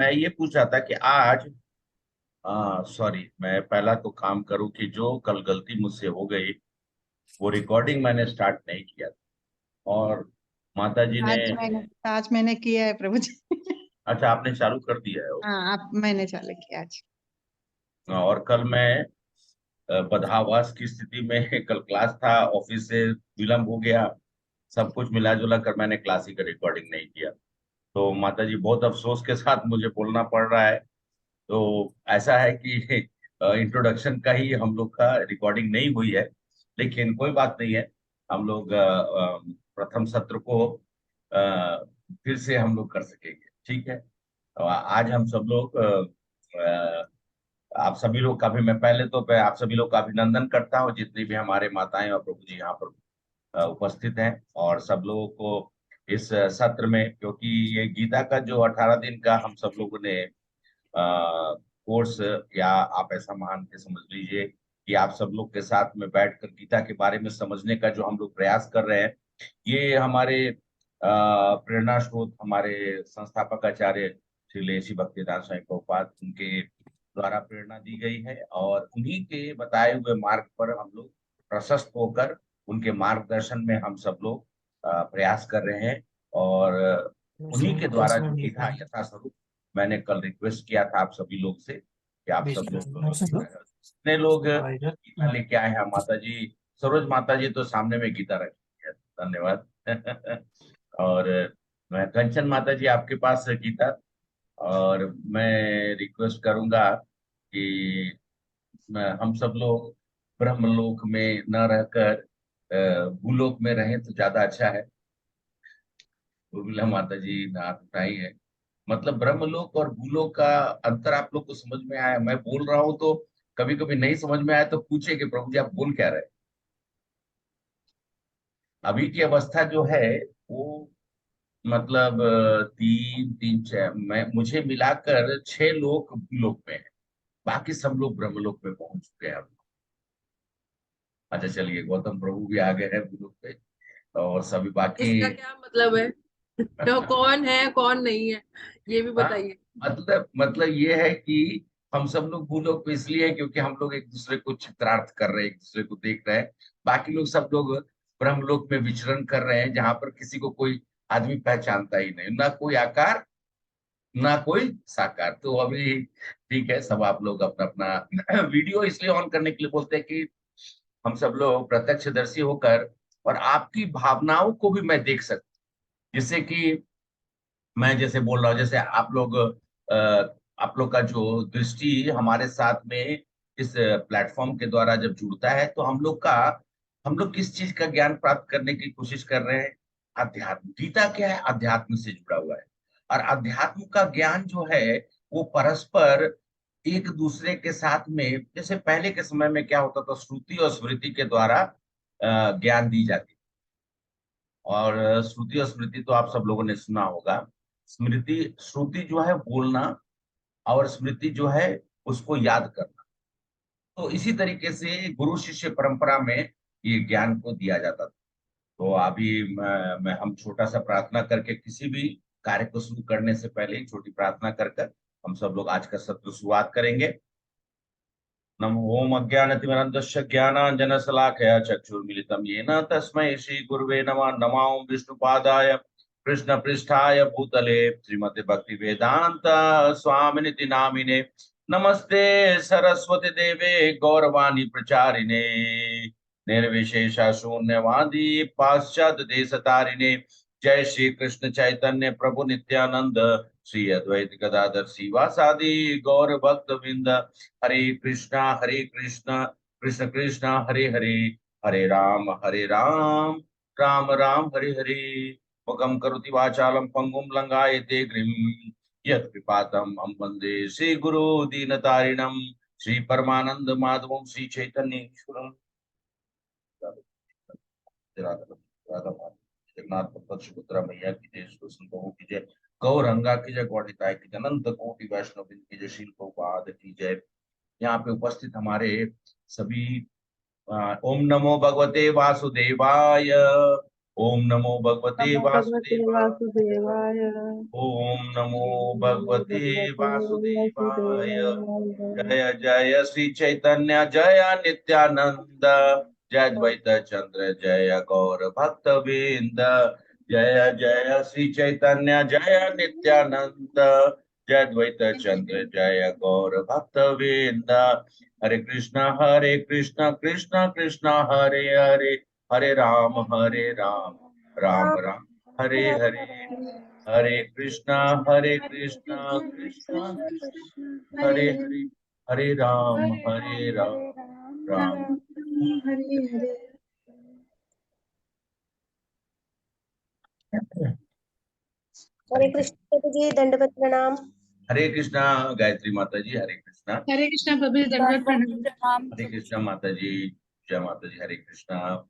मैं ये पूछ रहा था कि आज सॉरी, मैं पहला तो काम करूं कि जो कल गलती मुझसे हो गई, वो रिकॉर्डिंग मैंने स्टार्ट नहीं किया था। और माता जी ने। आज मैंने किया है प्रभु जी। अच्छा, आपने चालू कर दिया है। हाँ, आप मैंने चालू किया आज। और कल मैं बदहावास की स्थिति में कल क्लास था, ऑफिस से विलम्ब हो गया। सब कुछ मिला जुला कर मैंने क्लास ही का रिकॉर्डिंग नहीं किया। तो माता जी, बहुत अफसोस के साथ मुझे बोलना पड़ रहा है। तो ऐसा है कि इंट्रोडक्शन का ही हम लोग का रिकॉर्डिंग नहीं हुई है। लेकिन कोई बात नहीं है। हम लोग प्रथम सत्र को फिर से हम लोग कर सकेंगे। ठीक है। आज हम सब लोग आप सभी लोग का भी, मैं पहले तो मैं आप सभी लोग का अभिनंदन करता हूँ, जितनी भी हमारे माताएं और प्रभु जी यहाँ पर उपस्थित हैं। और सब लोगों को इस सत्र में, क्योंकि ये गीता का जो 18 दिन का हम सब लोगों ने कोर्स, या आप ऐसा मान के समझ लीजिए कि आप सब लोग के साथ में बैठकर गीता के बारे में समझने का जो हम लोग प्रयास कर रहे हैं, ये हमारे प्रेरणा स्रोत, हमारे संस्थापक आचार्य श्री लेसी भक्तिदास स्वामी प्रभुपाद, उनके द्वारा प्रेरणा दी गई है। और उन्हीं के बताए हुए मार्ग पर हम लोग प्रशस्त होकर, उनके मार्गदर्शन में हम सब लोग प्रयास कर रहे हैं। और उन्हीं के द्वारा जो गीता यथास्वरूप, मैंने कल रिक्वेस्ट किया था आप सभी लोग से कि आप सब लोग जितने लोग गीता लेके आए हैं, माता जी, सरोज माता जी तो सामने में गीता रखी है, धन्यवाद। और मैं कंचन माता जी, आपके पास है गीता। और मैं रिक्वेस्ट करूंगा कि हम सब लोग ब्रह्मलोक में न रहकर भूलोक में रहें तो ज्यादा अच्छा है। उर्मिला माता जी ने हाथ उठाई है। मतलब ब्रह्मलोक और भूलोक का अंतर आप लोग को समझ में आया? मैं बोल रहा हूं तो कभी कभी नहीं समझ में आया तो पूछे कि प्रभु जी आप बोल क्या रहे हैं? अभी की अवस्था जो है वो, मतलब तीन तीन छह, मैं मुझे मिलाकर 6 लोग भूलोक में है। बाकी सब लोग ब्रह्मलोक में पहुंच चुके हैं अब। अच्छा चलिए, गौतम प्रभु भी आ गए हैं भूलोक पे। और सभी बाकी। इसका क्या मतलब है? तो कौन है कौन नहीं है, ये भी हाँ, बताइए। मतलब ये है कि हम सब लोग भूलोक पे इसलिए हैं क्योंकि हम लोग एक दूसरे को चित्रार्थ कर रहे हैं, एक दूसरे को देख रहे हैं। बाकी लोग, सब लोग ब्रह्मलोक में विचरण कर रहे हैं, जहां पर किसी को कोई आदमी पहचानता ही नहीं, ना कोई आकार, ना कोई साकार। तो अभी ठीक है, सब आप लोग अपना अपना वीडियो इसलिए ऑन करने के लिए बोलते हैं कि हम सब लोग प्रत्यक्षदर्शी होकर और आपकी भावनाओं को भी मैं देख सकता हूं। जिससे कि मैं जैसे बोल रहा हूँ, जैसे आप लोग का जो दृष्टि हमारे साथ में इस प्लेटफॉर्म के द्वारा जब जुड़ता है, तो हम लोग किस चीज का ज्ञान प्राप्त करने की कोशिश कर रहे हैं? अध्यात्म। गीता क्या है? अध्यात्म से जुड़ा हुआ है। और अध्यात्म का ज्ञान जो है, वो परस्पर एक दूसरे के साथ में, जैसे पहले के समय में क्या होता था, श्रुति और स्मृति के द्वारा ज्ञान दी जाती। और श्रुति और स्मृति तो आप सब लोगों ने सुना होगा। स्मृति, श्रुति जो है बोलना, और स्मृति जो है उसको याद करना। तो इसी तरीके से गुरु शिष्य परंपरा में ये ज्ञान को दिया जाता था। तो अभी हम छोटा सा प्रार्थना करके, किसी भी कार्य को शुरू करने से पहले एक छोटी प्रार्थना कर कर हम सब लोग आज का सत्र शुरुआत करेंगे। नमो ओम अज्ञानतिमिरन्दस्य ज्ञानाञ्जनशलाकया चक्षुर्मिलितं येन तस्मै श्रीगुरुवे नमः। नमो ओम विष्णुपादाय कृष्णपृष्ठाय भूतले श्रीमते भक्तिवेदान्त स्वामिनिति नामिने। नमस्ते सरस्वती देवे गौरवाणी प्रचारिणे, निर्विशेष शून्यवादी पाश्चात्य देशतारिणे। जय श्री कृष्ण चैतन्य प्रभु नित्यानंद, श्री अद्वैत गदाधर शिवासादि गौर भक्त वृंद। हरे कृष्णा कृष्ण कृष्ण हरे हरे, हरे राम राम राम हरे हरे। मुखं करोति वाचालं पंगुं लंघयते गिरिं, यत्कृपातम् अहं वन्दे श्रीगुरो दीनतारिणं। श्री परमानंद माधवं श्री चैतन्य ईश्वरं। राधा राधा माधव, जगन्नाथ बलभद्र सुभद्रा मैया की जय, श्री कृष्ण प्रभु की जय, गौरंगा की जय, गौड़िताय की जय, अनंत कोटि वैष्णव वृंद की जय, श्री प्रभुपाद की जय। यहाँ पे उपस्थित हमारे सभी ओम नमो भगवते वासुदेवाय। ओम नमो भगवते नमो भगवते वासुदेवाय। वासुदेवाय। ओम नमो ओम नमो भगवते भगवते वासुदेवाय। वासुदेवाय। जय जय श्री चैतन्य जय नित्यानंद। जय द्वैत चंद्र जय गौर भक्त वृंद। जय जय श्री चैतन्य जय नित्यानंद। जय द्वैत चंद्र जय गौर भक्त वृंद। हरे कृष्ण कृष्ण कृष्ण हरे हरे, हरे राम राम राम हरे हरे। हरे कृष्णा कृष्णा कृष्णा हरे हरे, हरे राम राम। हरे हरे। हरे कृष्ण प्रभु जी, दंडवत प्रणाम। हरे कृष्णा गायत्री माता जी, हरे कृष्णा। हरे कृष्णा प्रभु जी, दंडवत प्रणाम। हरे कृष्णा माता जी, जय माता जी, हरे कृष्णा।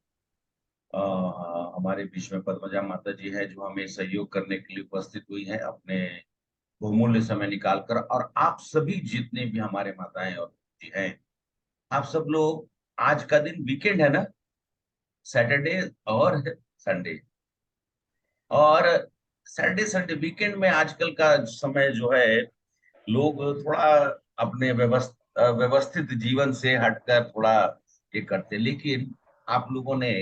हमारे बीच में पद्मजा माता जी है जो हमें सहयोग करने के लिए उपस्थित हुई है अपने बहुमूल्य समय निकालकर। और आप सभी जितने भी हमारे माताएं और जी हैं, आप सब लोग, आज का दिन वीकेंड है ना, सैटरडे और संडे। और सैटरडे संडे वीकेंड में आजकल का समय जो है, लोग थोड़ा अपने व्यवस्थित जीवन से हटकर थोड़ा ये करते, लेकिन आप लोगों ने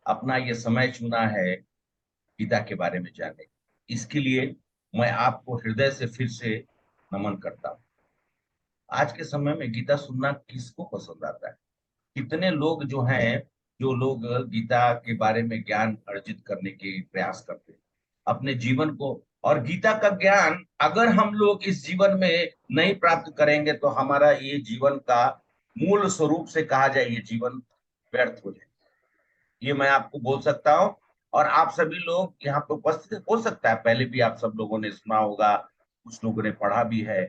अपना ये समय चुना है गीता के बारे में जानने की। इसके लिए मैं आपको हृदय से फिर से नमन करता हूँ। आज के समय में गीता सुनना किसको पसंद आता है? कितने लोग जो हैं, जो लोग गीता के बारे में ज्ञान अर्जित करने के प्रयास करते हैं अपने जीवन को। और गीता का ज्ञान अगर हम लोग इस जीवन में नहीं प्राप्त करेंगे तो हमारा ये जीवन का मूल स्वरूप से कहा जाए, ये जीवन व्यर्थ हो जाए, ये मैं आपको बोल सकता हूँ। और आप सभी लोग यहाँ पे उपस्थित, हो सकता है पहले भी आप सब लोगों ने सुना होगा, कुछ लोगों ने पढ़ा भी है,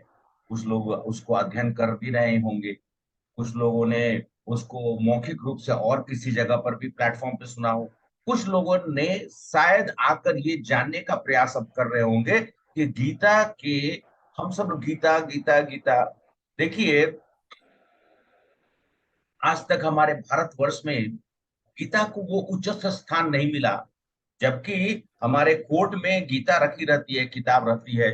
कुछ लोग उसको अध्ययन कर भी रहे होंगे, कुछ लोगों ने उसको मौखिक रूप से और किसी जगह पर भी प्लेटफॉर्म पे सुना हो। कुछ लोगों ने शायद आकर ये जानने का प्रयास अब कर रहे होंगे कि गीता के, हम सब गीता गीता गीता, देखिए आज तक हमारे भारतवर्ष में गीता को वो उच्च स्थान नहीं मिला। जबकि हमारे कोर्ट में गीता रखी रहती है, किताब रहती है,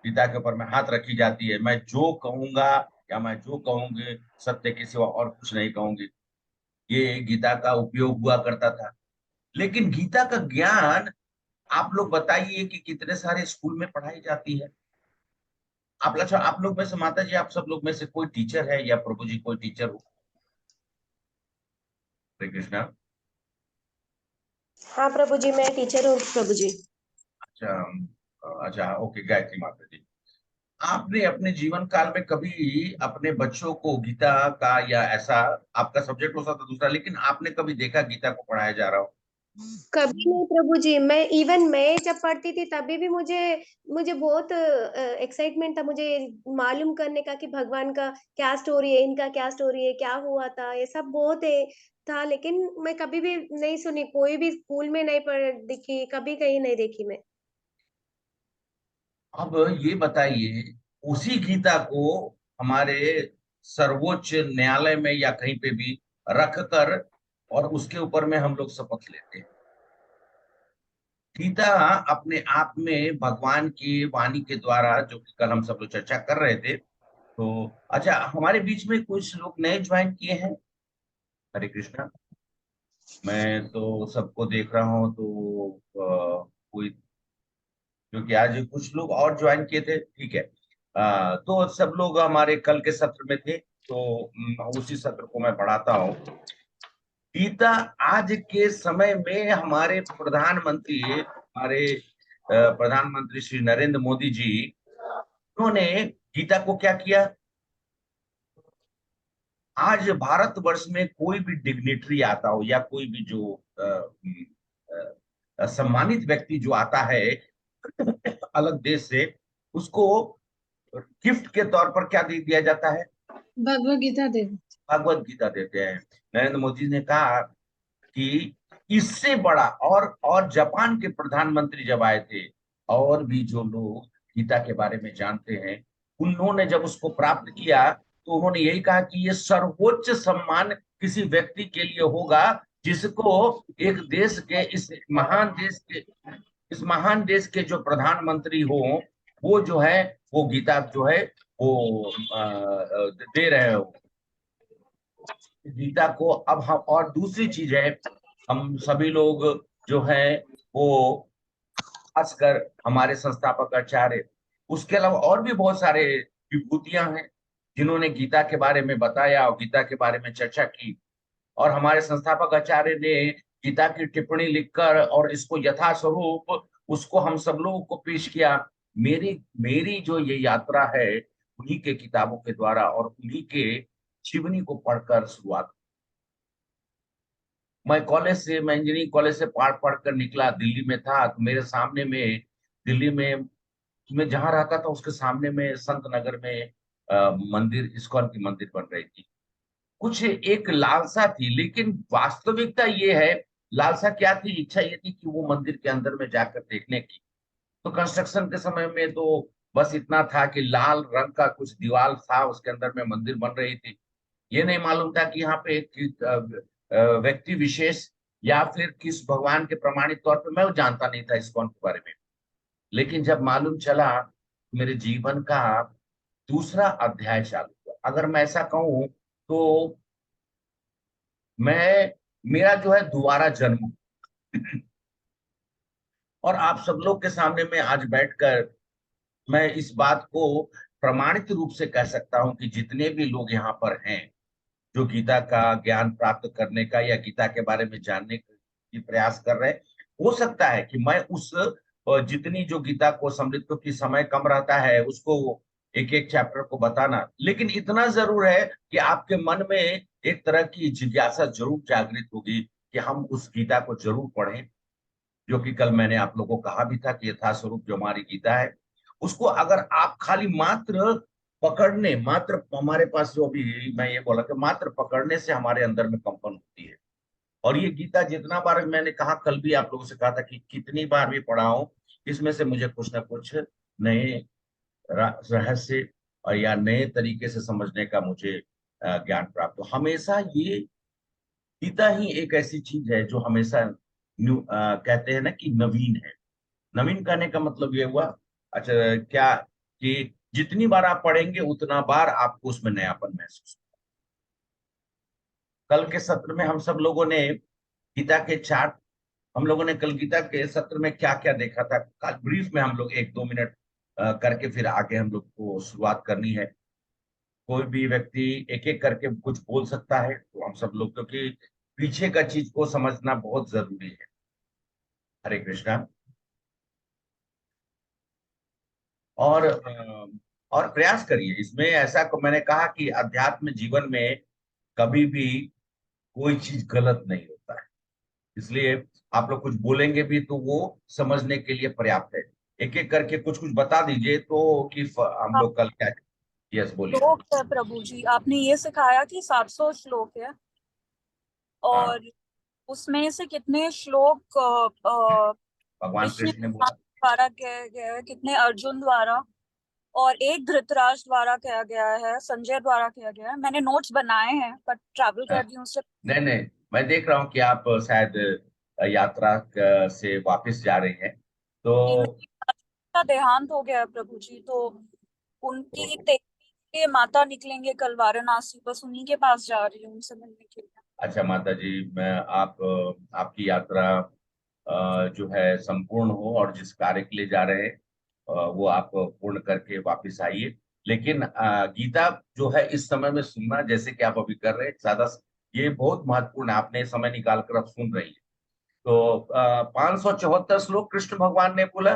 गीता के ऊपर में हाथ रखी जाती है, मैं जो कहूंगा या मैं जो कहूंगी सत्य के सिवा और कुछ नहीं कहूंगी, ये गीता का उपयोग हुआ करता था। लेकिन गीता का ज्ञान आप लोग बताइए कि कितने सारे स्कूल में पढ़ाई जाती है। आप लोग में से माता जी, आप सब लोग में से कोई टीचर है या प्रभु जी कोई टीचर हो? हरे कृष्णा। हाँ प्रभु जी, मैं टीचर हूँ प्रभु जी। अच्छा, अच्छा, ओके गायत्री माता जी, आपने अपने जीवन काल में कभी अपने बच्चों को गीता का, या ऐसा आपका सब्जेक्ट हो सकता दूसरा, लेकिन आपने कभी देखा गीता को पढ़ाया जा रहा हो? कभी नहीं प्रभु जी। मैं जब पढ़ती थी तभी भी मुझे मुझे बहुत एक्साइटमेंट था, मुझे मालूम करने का कि भगवान का क्या स्टोरी है, इनका क्या स्टोरी है, क्या हुआ था, ये सब बहुत था। लेकिन मैं कभी भी नहीं सुनी, कोई भी स्कूल में नहीं पढ़ दिखी, कभी कहीं नहीं देखी मैं। अब ये बताइए, उसी गीता को हमारे सर्वोच्च न्यायालय में या कहीं पे भी रख कर और उसके ऊपर में हम लोग शपथ लेते हैं। गीता अपने आप में भगवान की वाणी के द्वारा, जो कि कल हम सब लोग चर्चा कर रहे थे, तो अच्छा, हमारे बीच में कुछ लोग नए ज्वाइन किए हैं। हरे कृष्णा। मैं तो सबको देख रहा हूँ, तो कोई, क्योंकि आज कुछ लोग और ज्वाइन किए थे, ठीक है। तो सब लोग हमारे कल के सत्र में थे, तो उसी सत्र को मैं बढ़ाता हूँ। गीता आज के समय में हमारे प्रधानमंत्री, प्रधानमंत्री श्री नरेंद्र मोदी जी, उन्होंने गीता को क्या किया? आज भारतवर्ष में कोई भी डिग्नेटरी आता हो या कोई भी जो सम्मानित व्यक्ति जो आता है अलग देश से, उसको गिफ्ट के तौर पर क्या दे दिया जाता है? भगवत गीता दे। भगवत गीता देते हैं। नरेंद्र मोदी ने कहा कि इससे बड़ा, और जापान के प्रधानमंत्री जब आए थे, और भी जो लोग गीता के बारे में जानते हैं, उन्होंने जब उसको प्राप्त किया तो उन्होंने यही कहा कि ये सर्वोच्च सम्मान किसी व्यक्ति के लिए होगा जिसको एक देश के इस महान देश के जो प्रधानमंत्री हो, वो जो है वो गीता जो है वो दे रहे हो गीता को। अब हम, और दूसरी चीज है, हम सभी लोग जो है वो खासकर हमारे संस्थापक आचार्य, उसके अलावा और भी बहुत सारे विभूतियां हैं जिन्होंने गीता के बारे में बताया और गीता के बारे में चर्चा की। और हमारे संस्थापक आचार्य ने गीता की टिप्पणी लिखकर और इसको यथास्वरूप उसको हम सब लोगों को पेश किया। मेरी मेरी जो ये यात्रा है उन्हीं के किताबों के द्वारा और उन्हीं के जीवनी को पढ़कर शुरुआत। मैं इंजीनियरिंग कॉलेज से पढ़ कर निकला, दिल्ली में था, तो मेरे सामने में दिल्ली में मैं जहाँ रहता था उसके सामने में संत नगर में मंदिर, इस्कॉन की मंदिर बन रही थी। कुछ एक लालसा थी, लेकिन वास्तविकता ये है, लालसा क्या थी, इच्छा ये थी कि वो मंदिर के अंदर में जाकर देखने की। तो कंस्ट्रक्शन के समय में तो बस इतना था कि लाल रंग का कुछ दीवार था, उसके अंदर में मंदिर बन रही थी। ये नहीं मालूम था कि यहाँ पे एक व्यक्ति विशेष या फिर किस भगवान के प्रमाणित तौर पे, मैं वो जानता नहीं था इस्कॉन के बारे में। लेकिन जब मालूम चला, मेरे जीवन का दूसरा अध्याय चालू हुआ। अगर मैं ऐसा कहूँ तो मैं मेरा जो है दोबारा जन्म। और आप सब लोग के सामने में आज बैठकर मैं इस बात को प्रमाणित रूप से कह सकता हूं कि जितने भी लोग यहाँ पर हैं जो गीता का ज्ञान प्राप्त करने का या गीता के बारे में जानने की प्रयास कर रहे हैं, हो सकता है कि मैं उस जितनी जो गीता को समृद्ध, क्योंकि समय कम रहता है उसको एक एक चैप्टर को बताना, लेकिन इतना जरूर है कि आपके मन में एक तरह की जिज्ञासा जरूर जागृत होगी कि हम उस गीता को जरूर पढ़ें, जो कि कल मैंने आप लोगों को कहा भी था कि यथास्वरूप जो हमारी गीता है उसको अगर आप खाली मात्र पकड़ने, मात्र हमारे पास जो अभी मैं ये बोला कि मात्र पकड़ने से हमारे अंदर में कंपन होती है। और ये गीता जितना बार, मैंने कहा कल भी आप लोगों से कहा था कि कितनी बार भी पढ़ाऊं, इसमें से मुझे कुछ ना कुछ नए रहस्य और या नए तरीके से समझने का मुझे ज्ञान प्राप्त हो। हमेशा ये गीता ही एक ऐसी चीज है जो हमेशा कहते हैं ना कि नवीन है। नवीन कहने का मतलब ये हुआ, अच्छा क्या, कि जितनी बार आप पढ़ेंगे उतना बार आपको उसमें नयापन महसूस होगा। कल के सत्र में हम सब लोगों ने गीता के चार, हम लोगों ने कल गीता के सत्र में क्या क्या देखा था, कल ब्रीफ में हम लोग 1-2 मिनट करके फिर आगे हम लोग को शुरुआत करनी है। कोई भी व्यक्ति एक एक करके कुछ बोल सकता है, तो हम सब लोग, क्योंकि पीछे का चीज को समझना बहुत जरूरी है। हरे कृष्णा। और और प्रयास करिए इसमें। ऐसा मैंने कहा कि अध्यात्म जीवन में कभी भी कोई चीज गलत नहीं होता है, इसलिए आप लोग कुछ बोलेंगे भी तो वो समझने के लिए पर्याप्त है। एक एक करके कुछ कुछ बता दीजिए तो कि हम लोग कल क्या। यस, बोलिए। श्लोक है प्रभु जी, आपने ये सिखाया कि 700 श्लोक है, हाँ, और उसमें से कितने श्लोक भगवान कृष्ण कृष्ण ने बोला। द्वारा कहे गए हैं, कितने अर्जुन द्वारा, और एक धृतराष्ट्र द्वारा किया गया है, संजय द्वारा किया गया है। मैंने नोट्स बनाए हैं पर ट्रैवल हाँ, कर रही हूँ उससे। नहीं नहीं, मैं देख रहा हूँ कि आप शायद यात्रा से वापस जा रही हैं, तो का देहांत हो गया है प्रभु जी, तो उनकी तेजी के माता निकलेंगे कल वाराणसी, बस उन्हीं के पास जा रही हूँ उनसे मिलने के लिए। अच्छा माता जी, मैं आपकी यात्रा जो है संपूर्ण हो और जिस कार्य के लिए जा रहे हैं वो आप पूर्ण करके वापस आइए। लेकिन गीता जो है इस समय में सुनना, जैसे कि आप अभी कर रहे हैं, ज्यादा ये बहुत महत्वपूर्ण है। आपने समय निकाल कर आप सुन रही है। तो 574 श्लोक कृष्ण भगवान ने बोला,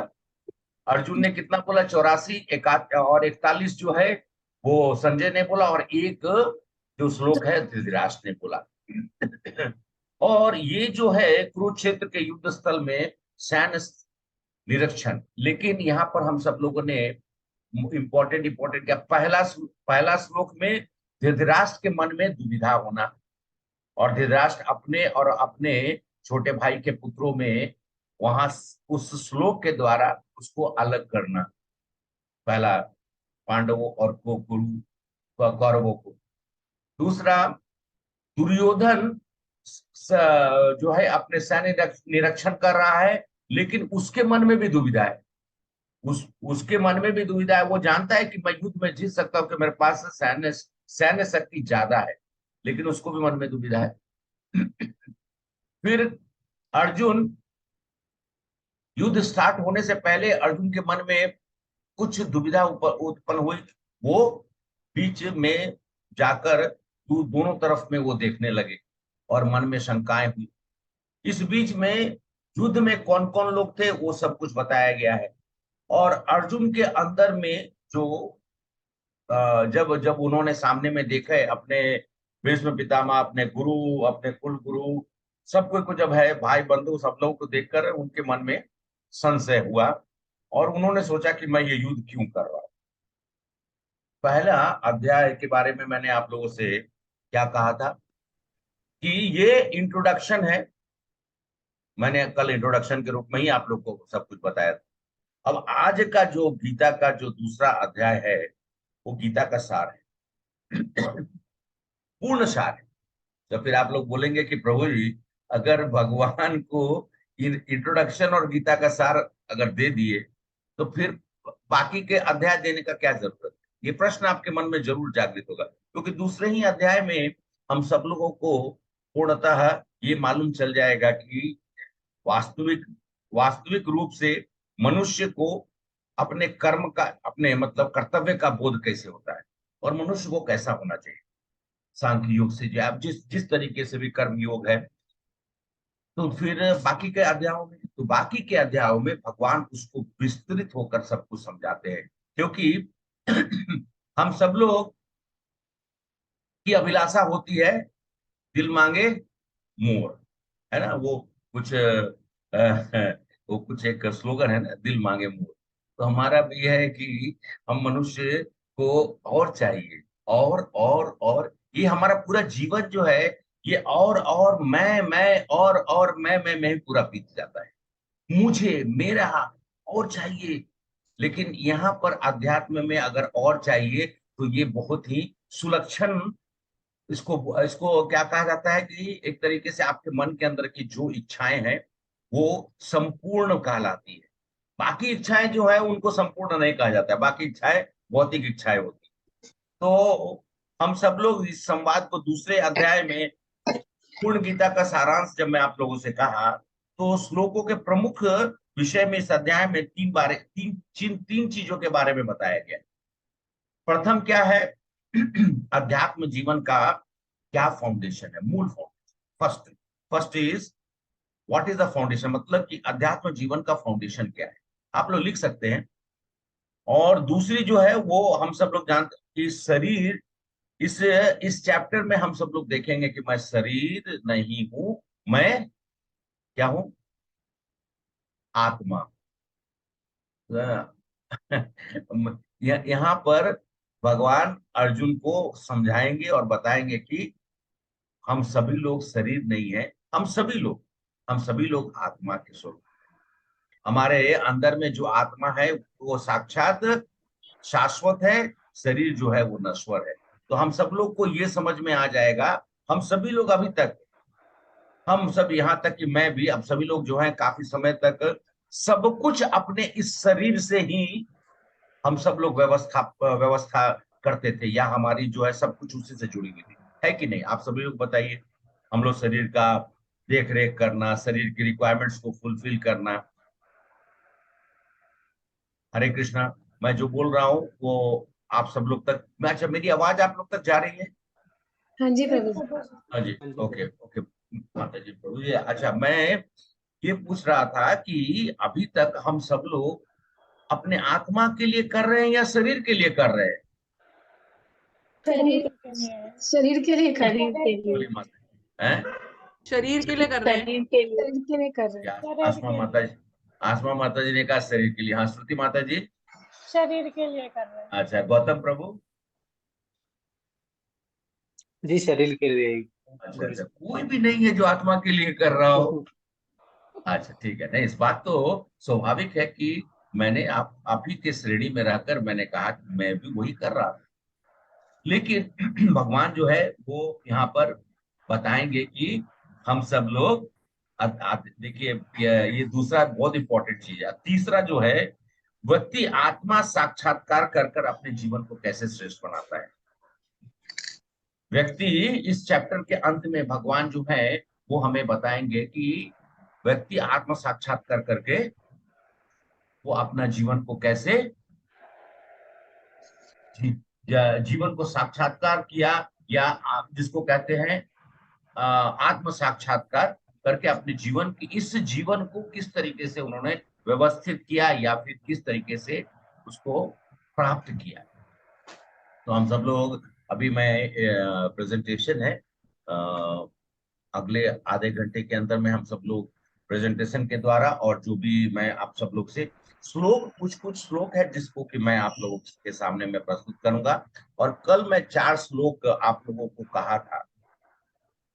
अर्जुन ने कितना बोला, 84, और 41 जो है वो संजय ने बोला, और एक जो श्लोक है धृतराष्ट्र ने बोला। और ये जो है कुरुक्षेत्र के युद्ध स्थल में सैन्य निरीक्षण। लेकिन यहाँ पर हम सब लोगों ने इंपॉर्टेंट इंपॉर्टेंट क्या, पहला श्लोक में धृतराष्ट्र के मन में दुविधा होना, और धृतराष्ट्र अपने और अपने छोटे भाई के पुत्रों में वहां उस श्लोक के द्वारा उसको अलग करना, पहला पांडवों और को गुरु कौरवों को। दूसरा, दुर्योधन जो है अपने सैन्य निरीक्षण कर रहा है, लेकिन उसके मन में भी दुविधा है। उसके मन में भी दुविधा है। वो जानता है कि मैं युद्ध में जीत सकता हूँ, कि मेरे पास सैन्य सैन्य शक्ति ज्यादा है, लेकिन उसको भी मन में दुविधा है। फिर अर्जुन, युद्ध स्टार्ट होने से पहले अर्जुन के मन में कुछ दुविधा उत्पन्न हुई। वो बीच में जाकर दोनों तरफ में वो देखने लगे और मन में शंकाएं हुई। इस बीच में युद्ध में कौन कौन लोग थे वो सब कुछ बताया गया है। और अर्जुन के अंदर में जो जब जब उन्होंने सामने में देखा है अपने भीष्म पितामह, अपने गुरु, अपने कुल गुरु, सबको को जब है भाई बंधु सब लोग को देखकर उनके मन में संशय हुआ और उन्होंने सोचा कि मैं ये युद्ध क्यों कर रहा हूं। पहला अध्याय के बारे में मैंने आप लोगों से क्या कहा था कि ये इंट्रोडक्शन है। मैंने कल इंट्रोडक्शन के रूप में ही आप लोग को सब कुछ बताया था। अब आज का जो गीता का जो दूसरा अध्याय है वो गीता का सार है, पूर्ण सार है। तो फिर आप लोग बोलेंगे कि प्रभु जी अगर भगवान को इंट्रोडक्शन और गीता का सार अगर दे दिए तो फिर बाकी के अध्याय देने का क्या जरूरत है? ये प्रश्न आपके मन में जरूर जागृत होगा, क्योंकि दूसरे ही अध्याय में हम सब लोगों को पूर्णतः ये मालूम चल जाएगा कि वास्तविक वास्तविक रूप से मनुष्य को अपने कर्म का, अपने मतलब कर्तव्य का बोध कैसे होता है और मनुष्य को कैसा होना चाहिए। सांख्य योग से जो आप जिस जिस तरीके से भी कर्म योग है, तो फिर बाकी के अध्यायों में, तो बाकी के अध्यायों में भगवान उसको विस्तृत होकर सब कुछ समझाते हैं। क्योंकि हम सब लोग की अभिलाषा होती है दिल मांगे मोर, है ना, वो कुछ वो कुछ एक स्लोगन है ना, दिल मांगे मोर। तो हमारा भी है कि हम मनुष्य को और चाहिए, और ये हमारा पूरा जीवन जो है ये और मैं और मैं ही पूरा बीत जाता है। मुझे, मेरा और चाहिए। लेकिन यहाँ पर अध्यात्म में अगर और चाहिए तो ये बहुत ही सुलक्षण, इसको इसको क्या कहा जाता है कि एक तरीके से आपके मन के अंदर की जो इच्छाएं हैं वो संपूर्ण कहलाती है। बाकी इच्छाएं जो है उनको संपूर्ण नहीं कहा जाता है, बाकी इच्छाएं भौतिक इच्छाएं होती है। तो हम सब लोग इस संवाद को दूसरे अध्याय में पूर्ण गीता का सारांश जब मैं आप लोगों से कहा, तो श्लोकों के प्रमुख विषय में इस अध्याय में तीन चीजों के बारे में बताया गया। प्रथम क्या है, अध्यात्म जीवन का क्या फाउंडेशन है, मूल foundation. First is what is the foundation, मतलब कि अध्यात्म जीवन का फाउंडेशन क्या है, आप लोग लिख सकते हैं। और दूसरी जो है वो हम सब लोग जानते हैं कि शरीर, इस चैप्टर में हम सब लोग देखेंगे कि मैं शरीर नहीं हूं, मैं क्या हूं, आत्मा। यहाँ पर भगवान अर्जुन को समझाएंगे और बताएंगे कि हम सभी लोग शरीर नहीं है, हम सभी लोग आत्मा के स्वरूप। हमारे अंदर में जो आत्मा है वो साक्षात शाश्वत है, शरीर जो है वो नश्वर है। तो हम सब लोग को ये समझ में आ जाएगा, हम सभी लोग अभी तक, हम सब यहाँ तक कि मैं भी, अब सभी लोग जो है काफी समय तक सब कुछ अपने इस शरीर से ही हम सब लोग व्यवस्था करते थे, या हमारी जो है सब कुछ उसी से जुड़ी हुई थी, है कि नहीं? आप सभी लोग बताइए। हम लोग शरीर का देख रेख करना, शरीर की रिक्वायरमेंट्स को फुलफिल करना। हरे कृष्णा। मैं जो बोल रहा हूँ वो आप सब लोग तक, अच्छा मेरी आवाज आप लोग तक जा रही है? हाँ जी प्रभु जी। हाँ जी, ओके ओके माता जी, प्रभु जी। अच्छा, मैं ये पूछ रहा था कि अभी तक हम सब लोग अपने आत्मा के लिए कर रहे हैं या शरीर के लिए कर रहे हैं? शरीर के लिए कर रहे हैं। बोली माता हैं? शरीर के लिए कर रहे हैं। शरीर के लिए कर रहे हैं। आसमा माता जी ने कहा शरीर के लिए। हाँ, श्रुति माता जी शरीर के लिए कर रहे हैं। अच्छा, गौतम प्रभु जी शरीर के लिए। अच्छा, कोई भी नहीं है जो आत्मा के लिए कर रहा हो। अच्छा ठीक है, नहीं इस बात तो स्वाभाविक है कि मैंने आप ही के श्रेणी में रहकर मैंने कहा कि मैं भी वही कर रहा था। लेकिन भगवान जो है वो यहाँ पर बताएंगे कि हम सब लोग देखिए, ये दूसरा बहुत इंपॉर्टेंट चीज है। तीसरा जो है, व्यक्ति आत्मा साक्षात्कार कर कर अपने जीवन को कैसे श्रेष्ठ बनाता है। व्यक्ति, इस चैप्टर के अंत में भगवान जो है वो हमें बताएंगे कि व्यक्ति आत्म साक्षात्कार करके वो अपना जीवन को कैसे जीवन को साक्षात्कार किया, या आप जिसको कहते हैं आत्म साक्षात्कार करके अपने जीवन की इस जीवन को किस तरीके से उन्होंने व्यवस्थित किया या फिर किस तरीके से उसको प्राप्त किया। तो हम सब लोग अभी, मैं प्रेजेंटेशन है, अगले आधे घंटे के अंदर में हम सब लोग प्रेजेंटेशन के द्वारा, और जो भी मैं आप सब लोग से श्लोक, कुछ श्लोक है जिसको कि मैं आप लोगों के सामने मैं प्रस्तुत करूंगा। और कल मैं 4 श्लोक आप लोगों को कहा था,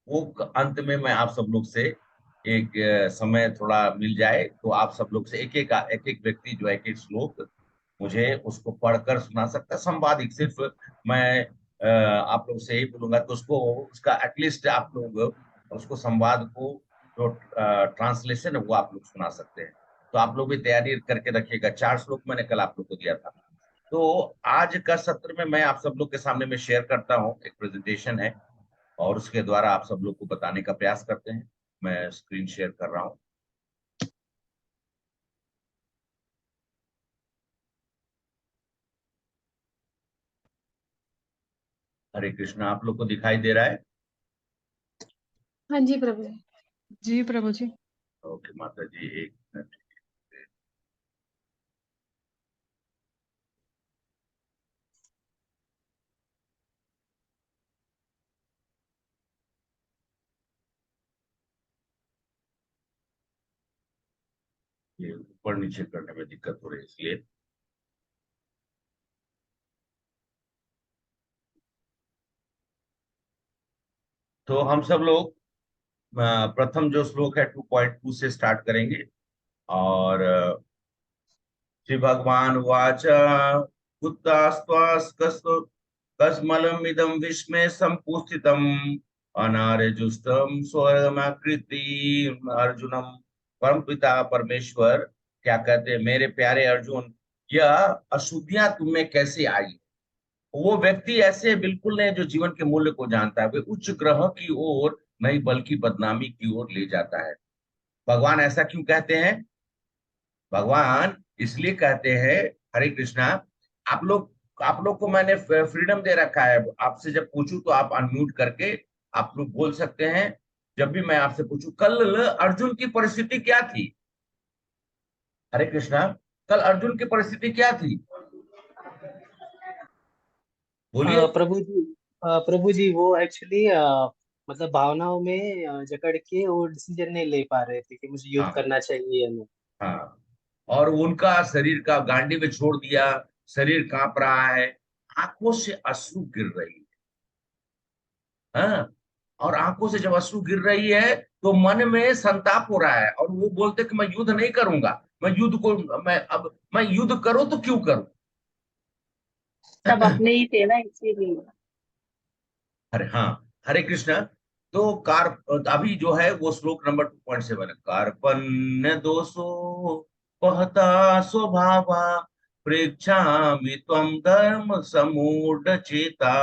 वो अंत में मैं आप सब लोग से एक समय थोड़ा मिल जाए तो आप सब लोग से एक एक व्यक्ति जो है एक एक श्लोक मुझे उसको पढ़कर सुना सकता है। संवादिक सिर्फ मैं आप लोग से ही बोलूंगा तो उसको, उसका एटलीस्ट आप लोग उसको संवाद को जो ट्रांसलेशन है वो आप लोग सुना सकते हैं। तो आप लोग भी तैयारी करके रखिएगा। 4 श्लोक मैंने कल आप लोग को दिया था। तो आज का सत्र में मैं आप सब लोग के सामने में शेयर करता हूँ, एक प्रेजेंटेशन है और उसके द्वारा आप सब लोग को बताने का प्रयास करते हैं। मैं स्क्रीन शेयर कर रहा हूँ। हरे कृष्णा, आप लोग को दिखाई दे रहा है? हाँ जी प्रभु जी। जी प्रभु जी। ओके माता जी, एक मिनट। ये ऊपर नीचे करने में दिक्कत हो रही है इसलिए। तो हम सब लोग प्रथम जो श्लोक है 2.2 से स्टार्ट करेंगे। और श्री भगवान वाच, कस्मलमिदं विस्मय संपुस्थितम् अनार्यजुष्टं स्वयमाकृति अर्जुनम। परम पिता परमेश्वर क्या कहते हैं, मेरे प्यारे अर्जुन, यह अशुद्धियां तुम में कैसे आई? वो व्यक्ति ऐसे बिल्कुल नहीं जो जीवन के मूल्य को जानता है, वे उच्च ग्रह की ओर नहीं बल्कि बदनामी की ओर ले जाता है। भगवान ऐसा क्यों कहते हैं? भगवान इसलिए कहते हैं, हरे कृष्णा, आप लोग को मैंने फ्रीडम दे रखा है। आपसे जब पूछूं तो आप अनम्यूट करके आप लोग बोल सकते हैं। जब भी मैं आपसे पूछूं, कल अर्जुन की परिस्थिति क्या थी? हरे कृष्णा, कल अर्जुन की परिस्थिति क्या थी? बोलिए। प्रभु जी वो एक्चुअली मतलब भावनाओं में जकड़ के वो डिसीजन नहीं ले पा रहे थे कि मुझे युद्ध हाँ करना चाहिए या नहीं। हाँ, और उनका शरीर का गांडी में छोड़ दिया, शरीर कांप रहा है, आंखों से अश्रु गिर रही है। हाँ, और आंखों से जब अश्रु गिर रही है तो मन में संताप हो रहा है, और वो बोलते कि मैं युद्ध नहीं करूंगा, मैं युद्ध को मैं युद्ध करूं तो क्यों करूं? सब अपने ही थे ना इसीलिए। अरे हाँ, हरे कृष्णा। तो कार अभी जो है वो श्लोक नंबर 2.7 है। कार्पण्य दोषो पहता स्वभावा प्रेक्षामि त्वं धर्म समूढ़ चेता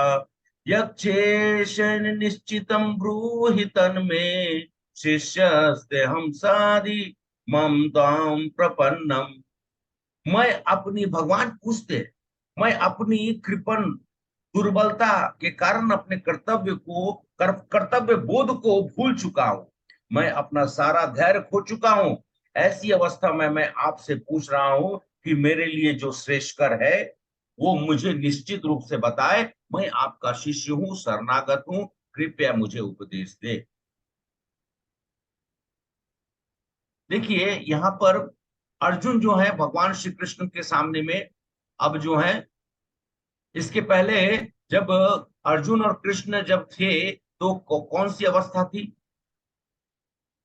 यक्षेश निश्चितं ब्रूहि तन्मे शिष्यस्ते हम साधि मम तां प्रपन्नम। मैं अपनी, भगवान पूछते, मैं अपनी कृपण दुर्बलता के कारण अपने कर्तव्य बोध को भूल चुका हूं। मैं अपना सारा धैर्य खो चुका हूं। ऐसी अवस्था में मैं आपसे पूछ रहा हूं कि मेरे लिए जो श्रेष्ठकर है वो मुझे निश्चित रूप से बताए। मैं आपका शिष्य हूं, शरणागत हूं, कृपया मुझे उपदेश दे। देखिए यहाँ पर अर्जुन जो है भगवान श्री कृष्ण के सामने में, अब जो है इसके पहले जब अर्जुन और कृष्ण जब थे तो कौन सी अवस्था थी?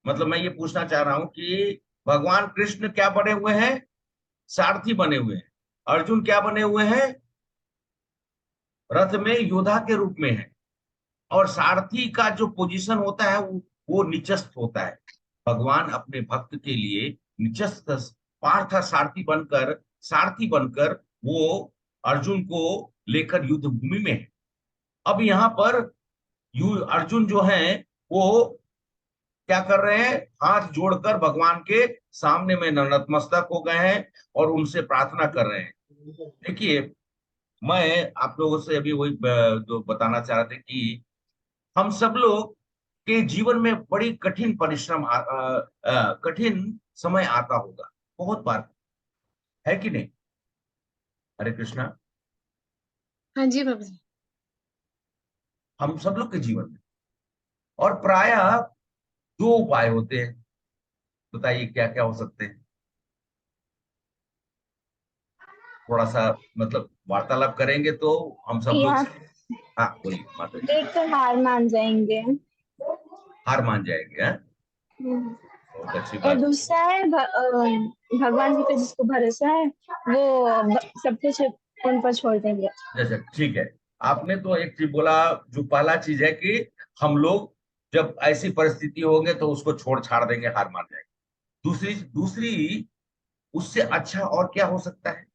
मतलब मैं ये पूछना चाह रहा हूं कि भगवान कृष्ण क्या बने हुए हैं? सारथी बने हुए हैं। अर्जुन क्या बने हुए हैं? रथ में योद्धा के रूप में है। और सारथी का जो पोजीशन होता है वो निचस्त होता है। भगवान अपने भक्त के लिए निचस्त पार्थ सारथी बनकर वो अर्जुन को लेकर युद्ध भूमि में है। अब यहाँ पर अर्जुन जो है वो क्या कर रहे हैं, हाथ जोड़कर भगवान के सामने में नतमस्तक हो गए हैं और उनसे प्रार्थना कर रहे हैं। देखिए, मैं आप लोगों से अभी वही जो बताना चाह रहे थे कि हम सब लोग के जीवन में बड़ी कठिन कठिन समय आता होगा, बहुत बार, है कि नहीं? हरे कृष्णा। हाँ जी प्रभु जी। हम सब लोग के जीवन में, और प्रायः दो उपाय होते हैं। बताइए क्या क्या हो सकते हैं? थोड़ा सा मतलब वार्तालाप करेंगे तो हम सब लोग। या हाँ बोलिए माता जी। एक तो हार मान जाएंगे, हार मान जाएंगे, हाँ? बहुत अच्छी और बात। दूसरा है भगवान जी पे जिसको भरोसा है वो सब कुछ उन पर छोड़ देंगे। अच्छा ठीक है, आपने तो एक चीज बोला, जो पहला चीज है कि हम लोग जब ऐसी परिस्थिति होंगे तो उसको छोड़ छाड़ देंगे, हार मान जाएंगे। दूसरी दूसरी उससे अच्छा और क्या हो सकता है?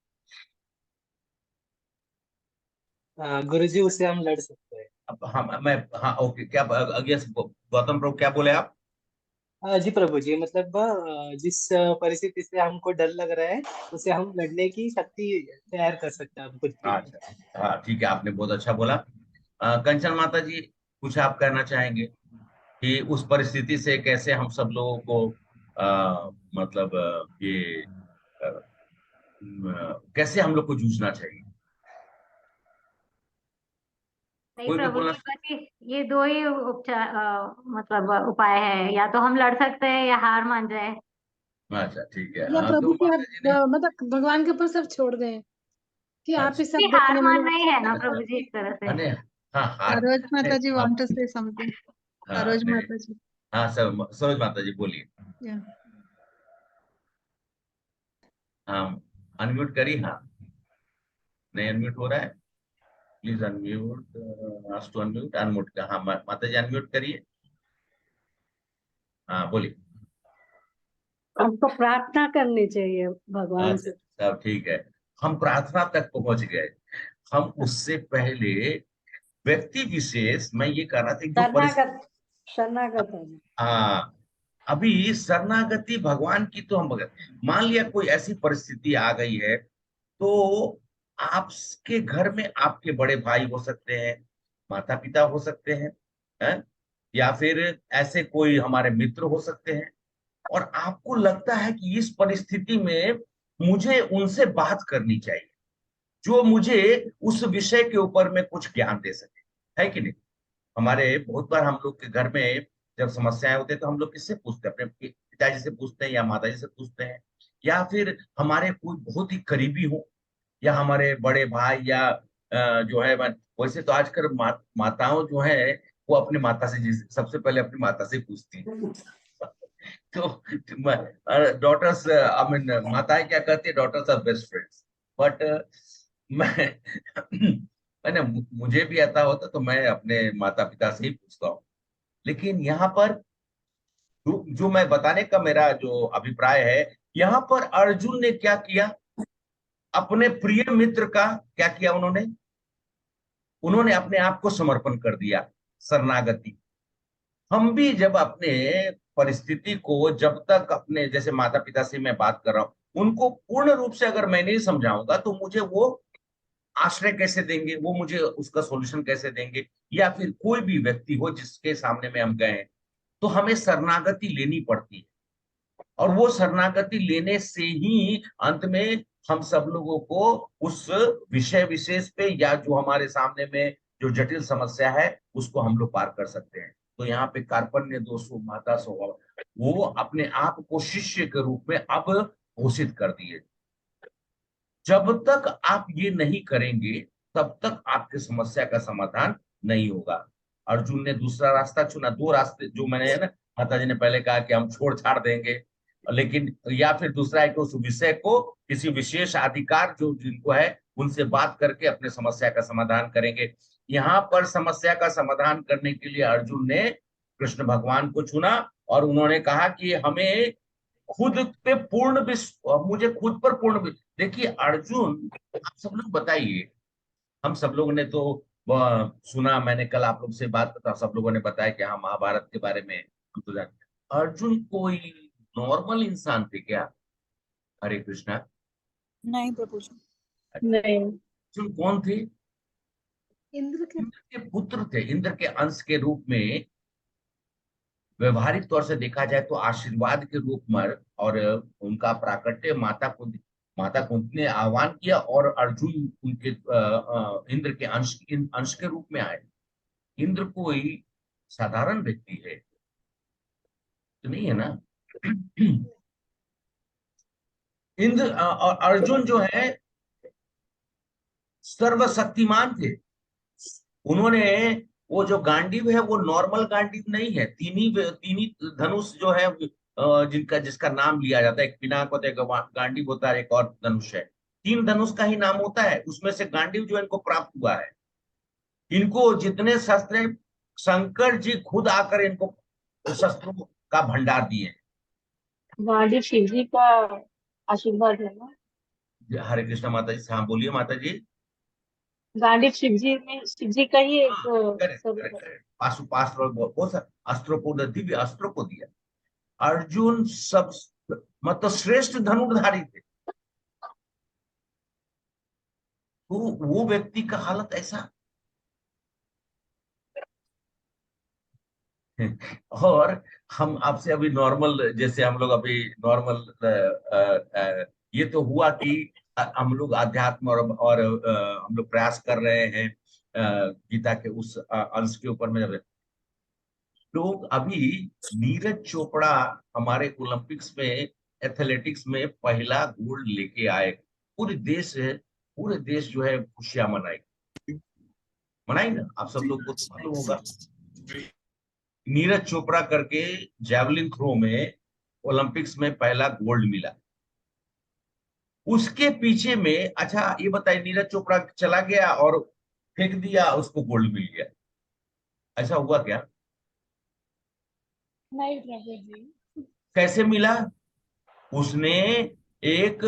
गुरुजी उससे हम लड़ सकते हैं। अब हाँ ओके, क्या गौतम प्रभु क्या बोले आप? जी प्रभु जी, मतलब जिस परिस्थिति से हमको डर लग रहा है उसे हम लड़ने की शक्ति तैयार कर सकते हैं हम खुद के लिए। अच्छा हाँ ठीक है, आपने बहुत अच्छा बोला। कंचन माता जी, कुछ आप कहना चाहेंगे कि उस परिस्थिति से कैसे हम सब लोगों को मतलब ये कैसे हम लोग को जूझना चाहिए? नहीं कोई भी प्रभु बोलना। जी, बस ये दो ही उपचार मतलब उपाय है, या तो हम लड़ सकते हैं या हार मान जाए। अच्छा ठीक है, या हाँ तो प्रभु जी आप माता जी ने। मतलब भगवान के ऊपर सब छोड़ दें कि आप ही अच्छा सब भी हार देखने में मानना ही है ना अच्छा, प्रभु जी, एक तरह से। अने हाँ हार। सरोज माता जी हाँ want to say something. हाँ सरोज नहीं, माता जी. हाँ सरोज माता जी बोलिए। Yeah. हाँ अनम्यूट करिए, हाँ नहीं अनम्यूट हो रहा है, please unmute, ask to unmute, unmute का, हाँ माता जी अनम्यूट करिए, हाँ बोलिए। हमको प्रार्थना करनी चाहिए भगवान अच्छा से। सब ठीक है, हम प्रार्थना तक पहुंच गए। हम उससे पहले व्यक्ति विशेष, मैं ये कह रहा था जो शरणागत शरणागत है। हाँ, अभी शरणागति भगवान की तो हम भगत, मान लिया कोई ऐसी परिस्थिति आ गई है तो आपके घर में आपके बड़े भाई हो सकते हैं, माता पिता हो सकते हैं? या फिर ऐसे कोई हमारे मित्र हो सकते हैं, और आपको लगता है कि इस परिस्थिति में मुझे उनसे बात करनी चाहिए जो मुझे उस विषय के ऊपर में कुछ ज्ञान दे सके, है कि नहीं? हमारे बहुत बार हम लोग के घर में जब समस्याएं होती है तो हम लोग किससे पूछते हैं? अपने पिताजी से पूछते हैं या माताजी से पूछते हैं, या फिर हमारे कोई बहुत ही करीबी हो, या हमारे बड़े भाई, या जो है वैसे तो आजकल माताओं जो है वो अपनी माता से सबसे पहले अपनी माता से पूछती हैं। तो डॉटर्स आई मीन माताएं क्या कहती है, daughters are best friends. But मैं मैंने मुझे भी आता होता तो मैं अपने माता पिता से ही पूछता हूँ। लेकिन यहाँ पर जो मैं बताने का मेरा जो अभिप्राय है, यहाँ पर अर्जुन ने क्या किया, अपने प्रिय मित्र का क्या किया, उन्होंने अपने आप को समर्पण कर दिया, शरणागति। हम भी जब अपने परिस्थिति को, जब तक अपने जैसे माता पिता से मैं बात कर रहा हूं, उनको पूर्ण रूप से अगर मैं नहीं समझाऊंगा तो मुझे वो आश्रय कैसे देंगे, वो मुझे उसका सॉल्यूशन कैसे देंगे? या फिर कोई भी व्यक्ति हो जिसके सामने में हम गए हैं, तो हमें शरणागति लेनी पड़ती है, और वो शरणागति लेने से ही अंत में हम सब लोगों को उस विषय विशेष पे, या जो हमारे सामने में जो जटिल समस्या है उसको हम लोग पार कर सकते हैं। तो यहाँ पे कार्पण्य दोषो माता स्वभाव, वो अपने आप को शिष्य के रूप में अब घोषित कर दिए। जब तक आप ये नहीं करेंगे तब तक आपकी समस्या का समाधान नहीं होगा। अर्जुन ने दूसरा रास्ता चुना, दो रास्ते जो मैंने है ना, माता जी ने पहले कहा कि हम छोड़ छाड़ देंगे, लेकिन या फिर दूसरा है कि उस विषय को किसी विशेष अधिकार जो जिनको है उनसे बात करके अपने समस्या का समाधान करेंगे। यहाँ पर समस्या का समाधान करने के लिए अर्जुन ने कृष्ण भगवान को चुना और उन्होंने कहा कि हमें खुद पे पूर्ण मुझे खुद पर देखिए अर्जुन, आप सब लोग बताइए, हम सब लोगों ने तो सुना, मैंने कल आप लोग से बात करता, सब लोगों ने बताया कि हाँ महाभारत के बारे में हम तो जानते हैं। अर्जुन कोई नॉर्मल इंसान थे क्या? हरे कृष्णा। नहीं प्रभु जी। नहीं। अर्जुन कौन थे? इंद्र के इंद्र के पुत्र थे, इंद्र के अंश के रूप में। व्यवहारिक तौर से देखा जाए तो आशीर्वाद के रूप में, और उनका प्राकट्य माता कुंती ने आह्वान किया और अर्जुन उनके इंद्र के अंश के रूप में आए। इंद्र कोई साधारण व्यक्ति है तो नहीं है ना। इंद्र और अर्जुन जो है सर्वशक्तिमान थे। उन्होंने वो जो गांडीव है वो नॉर्मल गांडीव नहीं है, तीन ही धनुष जो है जिसका नाम लिया जाता है, एक पिनाक होता है, एक गांडीव होता है, एक और धनुष है। 3 धनुष का ही नाम होता है, उसमें से गांडीव जो इनको प्राप्त हुआ है। इनको जितने शस्त्र हैं, शंकर जी खुद आकर इनको शस्त्रों का भंडार दिए। गांधी शिव जी का आशीर्वाद है ना। हरे कृष्ण माता जी। हाँ बोलिए माता जी। गांधी शिव जी का ही एक करेक्ट। पाशुपास्त्र बहुत सारे अस्त्रों को, दिव्य अस्त्रों को दिया। अर्जुन सब मतलब श्रेष्ठ धनुर्धारी थे, तो वो व्यक्ति का हालत ऐसा। और हम आपसे अभी नॉर्मल, जैसे हम लोग अभी नॉर्मल, ये तो हुआ कि हम लोग अध्यात्म और हम लोग प्रयास कर रहे हैं गीता के उस अंश के ऊपर में। जब लोग अभी नीरज चोपड़ा हमारे ओलंपिक्स में एथलेटिक्स में पहला गोल्ड लेके आए, पूरे देश जो है खुशियां मनाई ना। आप सब लोग को तो मालूम होगा, नीरज चोपड़ा करके जैवलिन थ्रो में ओलंपिक्स में पहला गोल्ड मिला। उसके पीछे में, अच्छा ये बताइए, नीरज चोपड़ा चला गया और फेंक दिया, उसको गोल्ड मिल गया, ऐसा हुआ क्या? नहीं प्रभु जी। कैसे मिला? उसने एक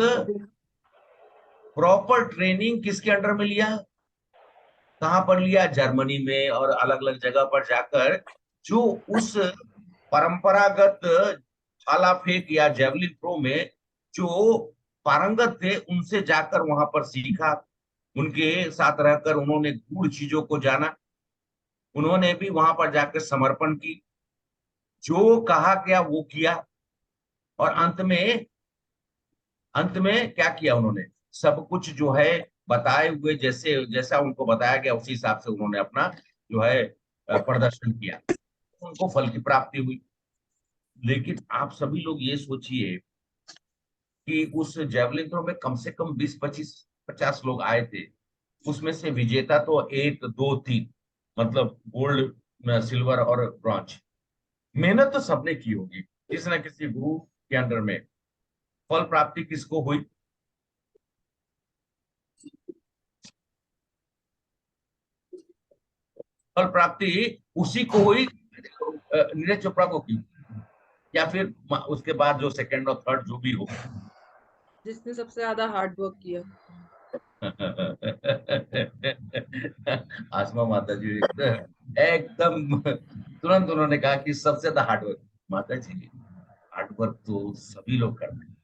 प्रॉपर ट्रेनिंग किसके अंडर में लिया? कहां पर लिया? जर्मनी में और अलग अलग जगह पर जाकर, जो उस परंपरागत भाला फेंक या जेवलिन थ्रो में जो पारंगत थे, उनसे जाकर वहां पर सीखा, उनके साथ रहकर उन्होंने गूढ़ चीजों को जाना, उन्होंने भी वहां पर जाकर समर्पण की, जो कहा गया वो किया, और अंत में क्या किया उन्होंने? सब कुछ जो है बताए हुए, जैसा उनको बताया गया उसी हिसाब से उन्होंने अपना जो है प्रदर्शन किया, उनको फल की प्राप्ति हुई। लेकिन आप सभी लोग ये सोचिए कि उस जेवलिन थ्रो में कम से कम 20-25-50 लोग आए थे, उसमें से विजेता तो 1 2 3, मतलब गोल्ड, सिल्वर और ब्रॉन्ज। मेहनत तो सबने की होगी, किसी न किसी गुरु के अंडर में। फल प्राप्ति किसको हुई? फल प्राप्ति उसी को हुई, नीरज चोपड़ा को की, या फिर उसके बाद जो सेकंड और थर्ड जो भी हो, जिसने सबसे ज्यादा हार्ड वर्क किया। आसमा माता जी एकदम तुरंत उन्होंने कहा कि सबसे ज्यादा हार्डवर्क। माता जी हार्डवर्क तो सभी लोग करते हैं,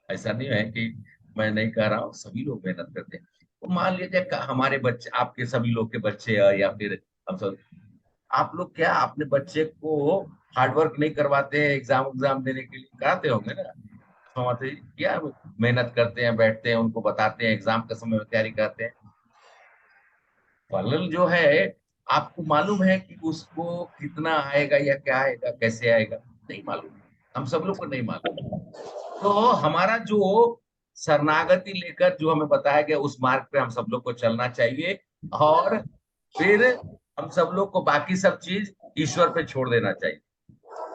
ऐसा नहीं है कि मैं नहीं कह रहा हूँ, सभी लोग मेहनत करते हैं। तो मान लीजिए हमारे बच्चे, आपके सभी लोग के बच्चे, या फिर हम सब, आप लोग क्या अपने बच्चे को हार्डवर्क नहीं करवाते हैं? एग्जाम देने के लिए कराते होंगे ना? माता जी क्या मेहनत करते हैं, बैठते हैं, उनको बताते हैं, एग्जाम के समय में तैयारी करते हैं। फल जो है आपको मालूम है कि उसको कितना आएगा या क्या आएगा, कैसे आएगा? नहीं मालूम, हम सब लोग को नहीं मालूम। तो हमारा जो शरणागति लेकर जो हमें बताया गया, उस मार्ग पे हम सब लोग को चलना चाहिए, और फिर हम सब लोग को बाकी सब चीज ईश्वर पे छोड़ देना चाहिए।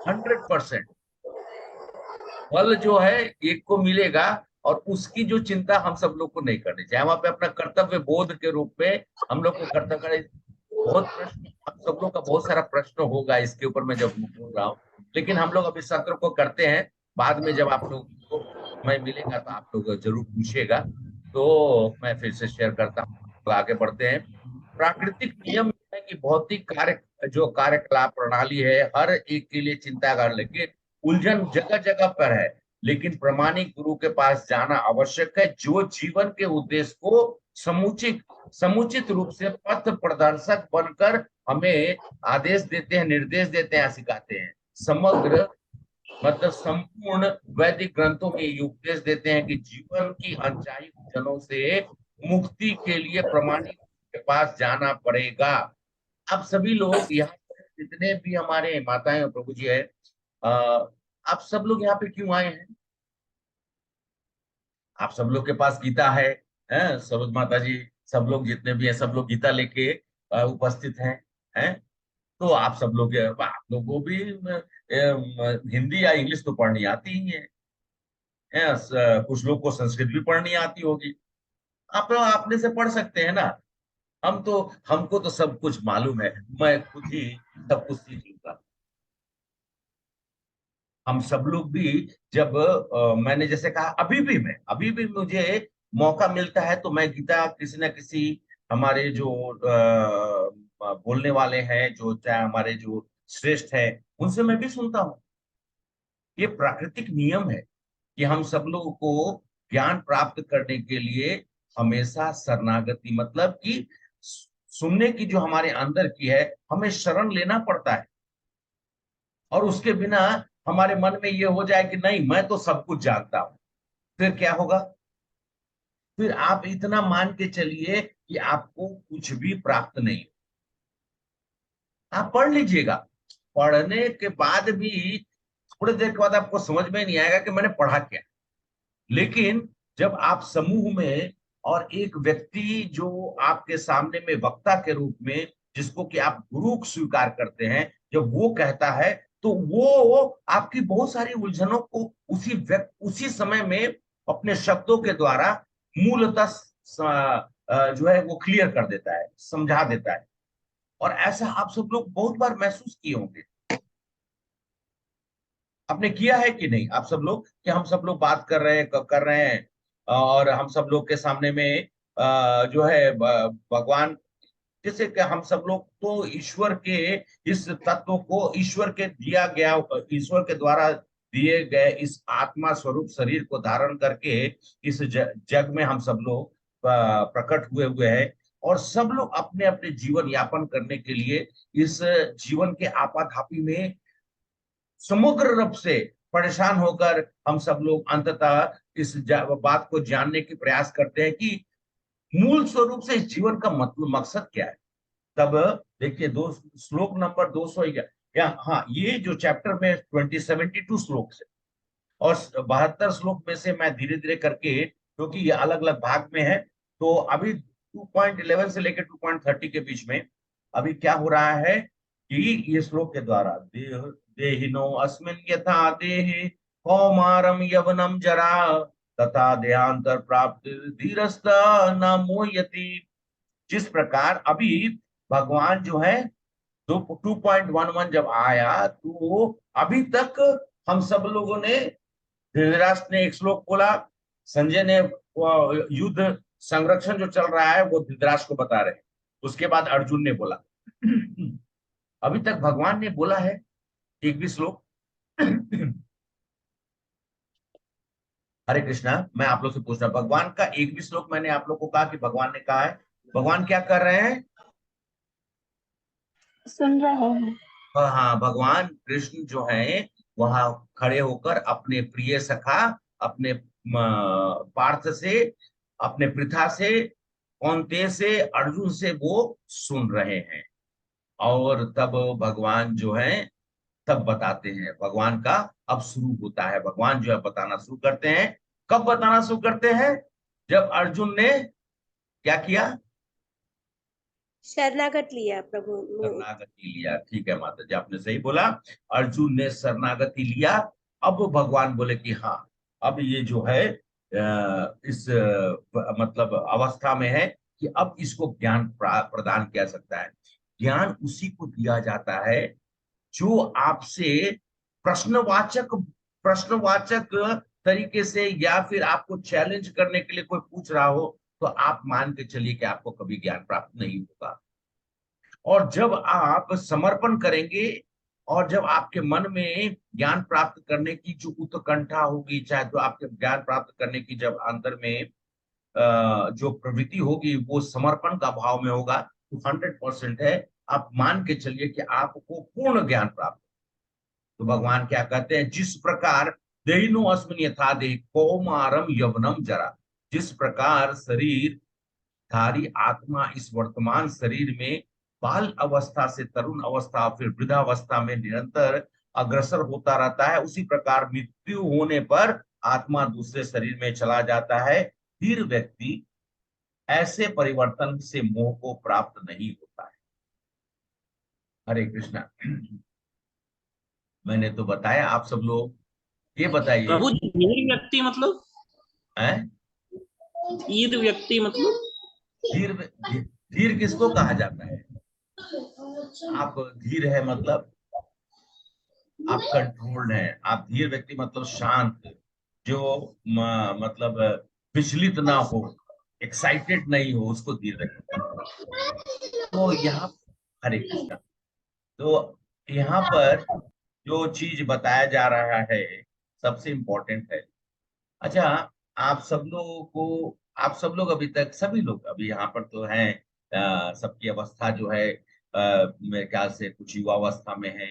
100% फल जो है एक को मिलेगा, और उसकी जो चिंता हम सब लोग को नहीं करनी चाहिए। वहां पे अपना कर्तव्य बोध के रूप में हम लोग को कर्तव्य बहुत प्रश्न, आप सब लोग का बहुत सारा प्रश्न होगा इसके ऊपर मैं जब बोल रहा हूँ, लेकिन हम लोग अभी सत्र को करते हैं। बाद में जब आप लोग को समय मिलेगा तो आप लोग जरूर पूछिएगा, तो मैं फिर से शेयर करता हूँ। तो आगे बढ़ते हैं। प्राकृतिक नियम है कि भौतिक कार्य, जो कार्यकलाप प्रणाली है, हर एक के लिए चिंता कर, लेकिन उलझन जगह जगह पर है। लेकिन प्रमाणिक गुरु के पास जाना आवश्यक है, जो जीवन के उद्देश्य को समुचित समुचित रूप से पथ प्रदर्शक बनकर हमें आदेश देते हैं, निर्देश देते हैं, सिखाते हैं। समग्र मतलब संपूर्ण वैदिक ग्रंथों में ये उपदेश देते हैं कि जीवन की अनचाही उलझनों से मुक्ति के लिए प्रमाणिक के पास जाना पड़ेगा। आप सभी लोग यहाँ पर जितने भी हमारे माताएं और प्रभु जी है, आप सब लोग यहाँ पे क्यों आए हैं? आप सब लोग के पास गीता है, सरोज माता जी, सब लोग जितने भी हैं सब लोग गीता लेके उपस्थित हैं। तो आप लोगों को भी हिंदी या इंग्लिश तो पढ़नी आती ही है, कुछ लोग को संस्कृत भी पढ़नी आती होगी। आप लोग अपने से पढ़ सकते हैं ना। हमको तो सब कुछ मालूम है, मैं खुद ही सब कुछ सीख लूंगा। हम सब लोग भी जब मैंने जैसे कहा, अभी भी मुझे मौका मिलता है तो मैं गीता किसी न किसी हमारे जो बोलने वाले हैं, जो चाहे हमारे जो श्रेष्ठ है, उनसे मैं भी सुनता हूँ। ये प्राकृतिक नियम है कि हम सब लोगों को ज्ञान प्राप्त करने के लिए हमेशा शरणागति, मतलब कि सुनने की जो हमारे अंदर की है, हमें शरण लेना पड़ता है। और उसके बिना हमारे मन में ये हो जाए कि नहीं मैं तो सब कुछ जानता हूं, फिर क्या होगा? फिर आप इतना मान के चलिए कि आपको कुछ भी प्राप्त नहीं। आप पढ़ लीजिएगा, पढ़ने के बाद भी थोड़ी देर के बाद आपको समझ में नहीं आएगा कि मैंने पढ़ा क्या। लेकिन जब आप समूह में और एक व्यक्ति जो आपके सामने में वक्ता के रूप में, जिसको कि आप गुरु स्वीकार करते हैं, जब वो कहता है तो वो आपकी बहुत सारी उलझनों को उसी समय में अपने शब्दों के द्वारा मूलतः जो है वो क्लियर कर देता है, समझा देता है। और ऐसा आप सब लोग बहुत बार महसूस किए होंगे। आपने किया है कि नहीं? आप सब लोग, कि हम सब लोग बात कर रहे हैं और हम सब लोग के सामने में जो है भगवान, जैसे कि हम सब लोग तो ईश्वर के इस तत्व को, ईश्वर के द्वारा दिए गए इस आत्मा स्वरूप शरीर को धारण करके इस जग में हम सब लोग प्रकट हुए हैं। और सब लोग अपने अपने जीवन यापन करने के लिए इस जीवन के आपाधापी में समग्र रूप से परेशान होकर हम सब लोग अंततः इस बात को जानने की प्रयास करते हैं कि मूल स्वरूप से इस जीवन का मतलब मकसद क्या है। तब देखिए श्लोक नंबर 211, हाँ, ये जो चैप्टर में 72 श्लोक से और 72 श्लोक में से मैं धीरे धीरे करके, क्योंकि ये अलग अलग भाग में है, तो अभी 2.11 से लेकर 2.30 के बीच में अभी क्या हो रहा है कि ये श्लोक के द्वारा देहिनो अस्मिन् यथा देहे कौमारम यवनम जरा तथा देहांतर प्राप्त धीरस्थ न मोह्यति। जिस प्रकार अभी भगवान जो है 2.11 जब आया तो अभी तक हम सब लोगों ने, धृतराष्ट्र ने एक श्लोक बोला, संजय ने युद्ध संरक्षण जो चल रहा है वो धृतराष्ट्र को बता रहे, उसके बाद अर्जुन ने बोला। अभी तक भगवान ने बोला है एक भी श्लोक। हरे कृष्णा, मैं आप लोग से पूछ रहा हूं, भगवान का एक भी श्लोक मैंने आप लोग को कहा कि भगवान ने कहा है? भगवान क्या कर रहे हैं? सुन रहे हैं। हाँ, भगवान कृष्ण जो है वहां खड़े होकर अपने प्रिय सखा, अपने पार्थ से, अपने पृथा से, कौन्तेय से, अर्जुन से वो सुन रहे हैं। और तब भगवान जो है तब बताते हैं, भगवान का अब शुरू होता है। भगवान जो है बताना शुरू करते हैं। कब बताना शुरू करते हैं? जब अर्जुन ने क्या किया? शरणागत लिया प्रभु। शरणागति लिया। ठीक है माता जी, आपने सही बोला, अर्जुन ने शरणागति लिया। अब भगवान बोले कि हाँ, अब ये जो है इस मतलब अवस्था में है कि अब इसको ज्ञान प्रदान किया सकता है। ज्ञान उसी को दिया जाता है जो आपसे प्रश्नवाचक प्रश्नवाचक तरीके से, या फिर आपको चैलेंज करने के लिए कोई पूछ रहा हो, तो आप मान के चलिए कि आपको कभी ज्ञान प्राप्त नहीं होगा। और जब आप समर्पण करेंगे और जब आपके मन में ज्ञान प्राप्त करने की जो उत्कंठा होगी, चाहे जो आपके ज्ञान प्राप्त करने की जब अंदर में जो प्रवृत्ति होगी वो समर्पण का भाव में होगा, तो 100% है, आप मान के चलिए कि आपको पूर्ण ज्ञान प्राप्त। तो भगवान क्या कहते हैं, जिस प्रकार देहिनो अस्मिन् यथा देह कौमारम यवनम जरा, जिस प्रकार शरीर धारी आत्मा इस वर्तमान शरीर में बाल अवस्था से तरुण अवस्था फिर वृद्धावस्था में निरंतर अग्रसर होता रहता है, उसी प्रकार मृत्यु होने पर आत्मा दूसरे शरीर में चला जाता है। फिर व्यक्ति ऐसे परिवर्तन से मोह को प्राप्त नहीं होता है। हरे कृष्णा। मैंने तो बताया, आप सब लोग ये बताइए। प्रभु जी, धीर व्यक्ति मतलब हैं? धीर व्यक्ति मतलब धीर धीर किसको कहा जाता है? आप धीर है मतलब आप कंट्रोल्ड हैं। आप धीर व्यक्ति मतलब शांत, जो मतलब विचलित ना हो, एक्साइटेड नहीं हो, उसको धीर व्यक्ति। तो यहाँ हरे कृष्णा, तो यहाँ पर जो चीज बताया जा रहा है सबसे इम्पोर्टेंट है। अच्छा, आप सब लोग अभी तक, सभी लोग अभी यहाँ पर तो हैं, सबकी अवस्था जो है मेरे ख्याल से कुछ युवा अवस्था में है,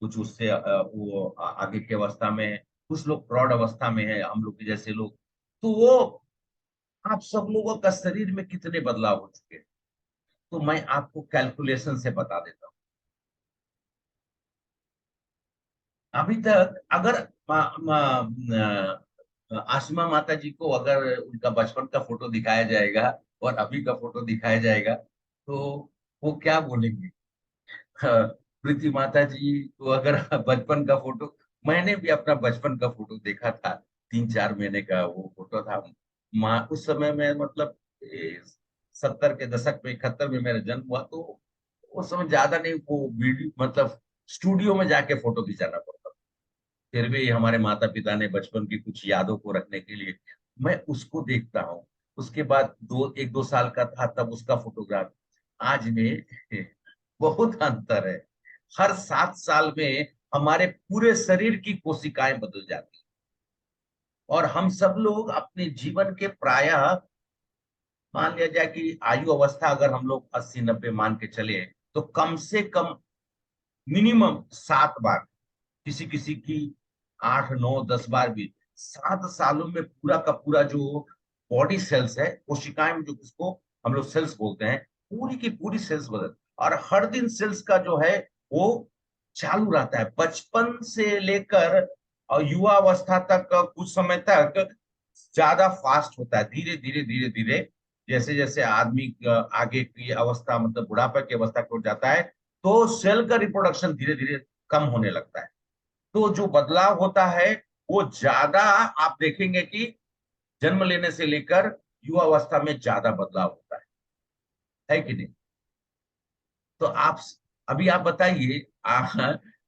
कुछ उससे वो आगे की अवस्था में है, कुछ लोग प्रौढ़ अवस्था में है, हम लोग जैसे लोग। तो वो आप सब लोगों का शरीर में कितने बदलाव हो चुके हैं, तो मैं आपको कैलकुलेशन से बता देता हूँ। अभी तक अगर आसिमा माता जी को अगर उनका बचपन का फोटो दिखाया जाएगा और अभी का फोटो दिखाया जाएगा, तो वो क्या बोलेंगे? प्रीति माता जी को अगर बचपन का फोटो, मैंने भी अपना बचपन का फोटो देखा था, 3-4 महीने का वो फोटो था। माँ उस समय में मतलब 70 के दशक में, 71 में मेरा जन्म हुआ, तो उस समय ज्यादा नहीं, वो वीडियो मतलब स्टूडियो में जाके फोटो खिंचाना पड़ता। फिर भी हमारे माता पिता ने बचपन की कुछ यादों को रखने के लिए मैं उसको देखता हूँ। उसके बाद 1-2 साल का था तब उसका फोटोग्राफ, आज में बहुत अंतर है। हर 7 साल में हमारे पूरे शरीर की कोशिकाएं बदल जाती हैं। और हम सब लोग अपने जीवन के प्रायः, मान लिया जाए कि आयु अवस्था अगर हम लोग 80-90 मान के चले, तो कम से कम मिनिमम 7 बार, किसी किसी की 8-9-10 बार भी, 7 सालों में पूरा का पूरा जो बॉडी सेल्स है, कोशिकाएं जो उसको हम लोग सेल्स बोलते हैं, पूरी की पूरी सेल्स बदल, और हर दिन सेल्स का जो है वो चालू रहता है। बचपन से लेकर और युवा अवस्था तक कुछ समय तक ज्यादा फास्ट होता है, धीरे धीरे धीरे धीरे जैसे जैसे आदमी आगे की अवस्था मतलब बुढ़ापा की अवस्था को जाता है, तो सेल का रिप्रोडक्शन धीरे धीरे कम होने लगता है। तो जो बदलाव होता है वो ज्यादा, आप देखेंगे कि जन्म लेने से लेकर युवा अवस्था में ज्यादा बदलाव होता है कि नहीं? तो आप बताइए,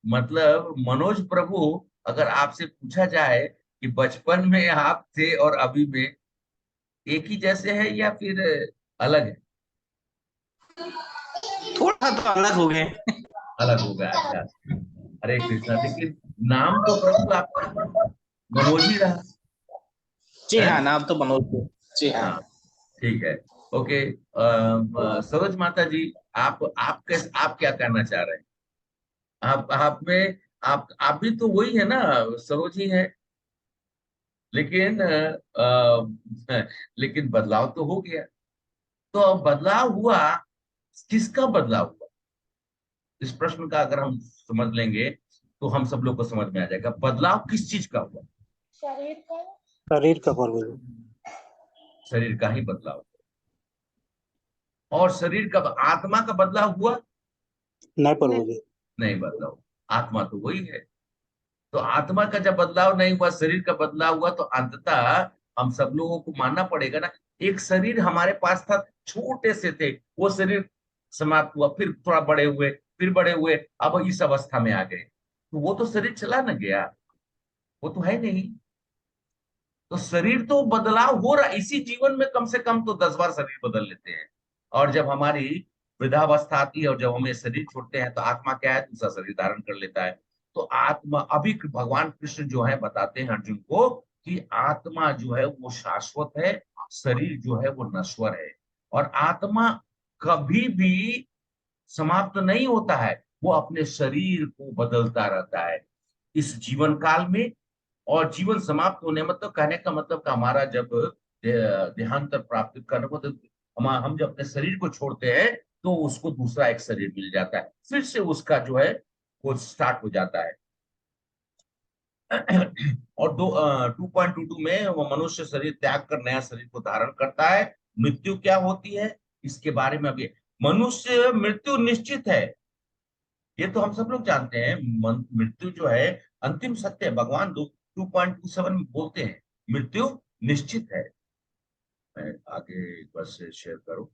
मतलब मनोज प्रभु, अगर आपसे पूछा जाए कि बचपन में आप थे और अभी में एक ही जैसे है या फिर अलग है? थोड़ा तो अलग हो गए। अलग हो गया, अच्छा। हरे कृष्णा, लेकिन नाम तो प्रभु आपका मनोज ही रहा। जी हाँ, नाम तो मनोज। जी हाँ। हाँ, ठीक है, ओके। सरोज माता जी, आप क्या कहना चाह रहे हैं? आप में आप भी तो वही है ना, सरोज ही है, लेकिन लेकिन बदलाव तो हो गया। तो अब बदलाव हुआ, किसका बदलाव हुआ? इस प्रश्न का अगर हम समझ लेंगे तो हम सब लोग को समझ में आ जाएगा बदलाव किस चीज का हुआ। शरीर का प्रभु। शरीर का ही बदलाव हुआ। और शरीर का, आत्मा का बदलाव हुआ? नहीं प्रभु जी, नहीं बदलाव, आत्मा तो वही है। तो आत्मा का जब बदलाव नहीं हुआ, शरीर का बदलाव हुआ, तो अंततः हम सब लोगों को मानना पड़ेगा ना, एक शरीर हमारे पास था, छोटे से थे, वो शरीर समाप्त हुआ, फिर थोड़ा बड़े हुए, फिर बड़े हुए, अब इस अवस्था में आ गए, तो वो तो शरीर चला न गया, वो तो है नहीं। तो शरीर तो बदलाव हो रहा है, इसी जीवन में कम से कम तो 10 बार शरीर बदल लेते हैं। और जब हमारी वृद्धावस्था आती है और जब हमें शरीर छोड़ते हैं तो आत्मा क्या है, दूसरा शरीर धारण कर लेता है। तो आत्मा, अभी भगवान कृष्ण जो है बताते हैं अर्जुन को कि आत्मा जो है वो शाश्वत है, शरीर जो है वो नश्वर है, और आत्मा कभी भी समाप्त नहीं होता है, वो अपने शरीर को बदलता रहता है इस जीवन काल में। और जीवन समाप्त होने, मतलब कहने का मतलब का हमारा जब देहांत प्राप्त करने, मतलब हम जब अपने शरीर को छोड़ते हैं तो उसको दूसरा एक शरीर मिल जाता है, फिर से उसका जो है वो स्टार्ट हो जाता है। और 2.22 में वो मनुष्य शरीर त्याग कर नया शरीर को धारण करता है। मृत्यु क्या होती है इसके बारे में अभी, मनुष्य मृत्यु निश्चित है, ये तो हम सब लोग जानते हैं। मृत्यु जो है अंतिम सत्य है, भगवान 2.27 में बोलते हैं मृत्यु निश्चित है। मैं आगे एक बार से शेयर करूं।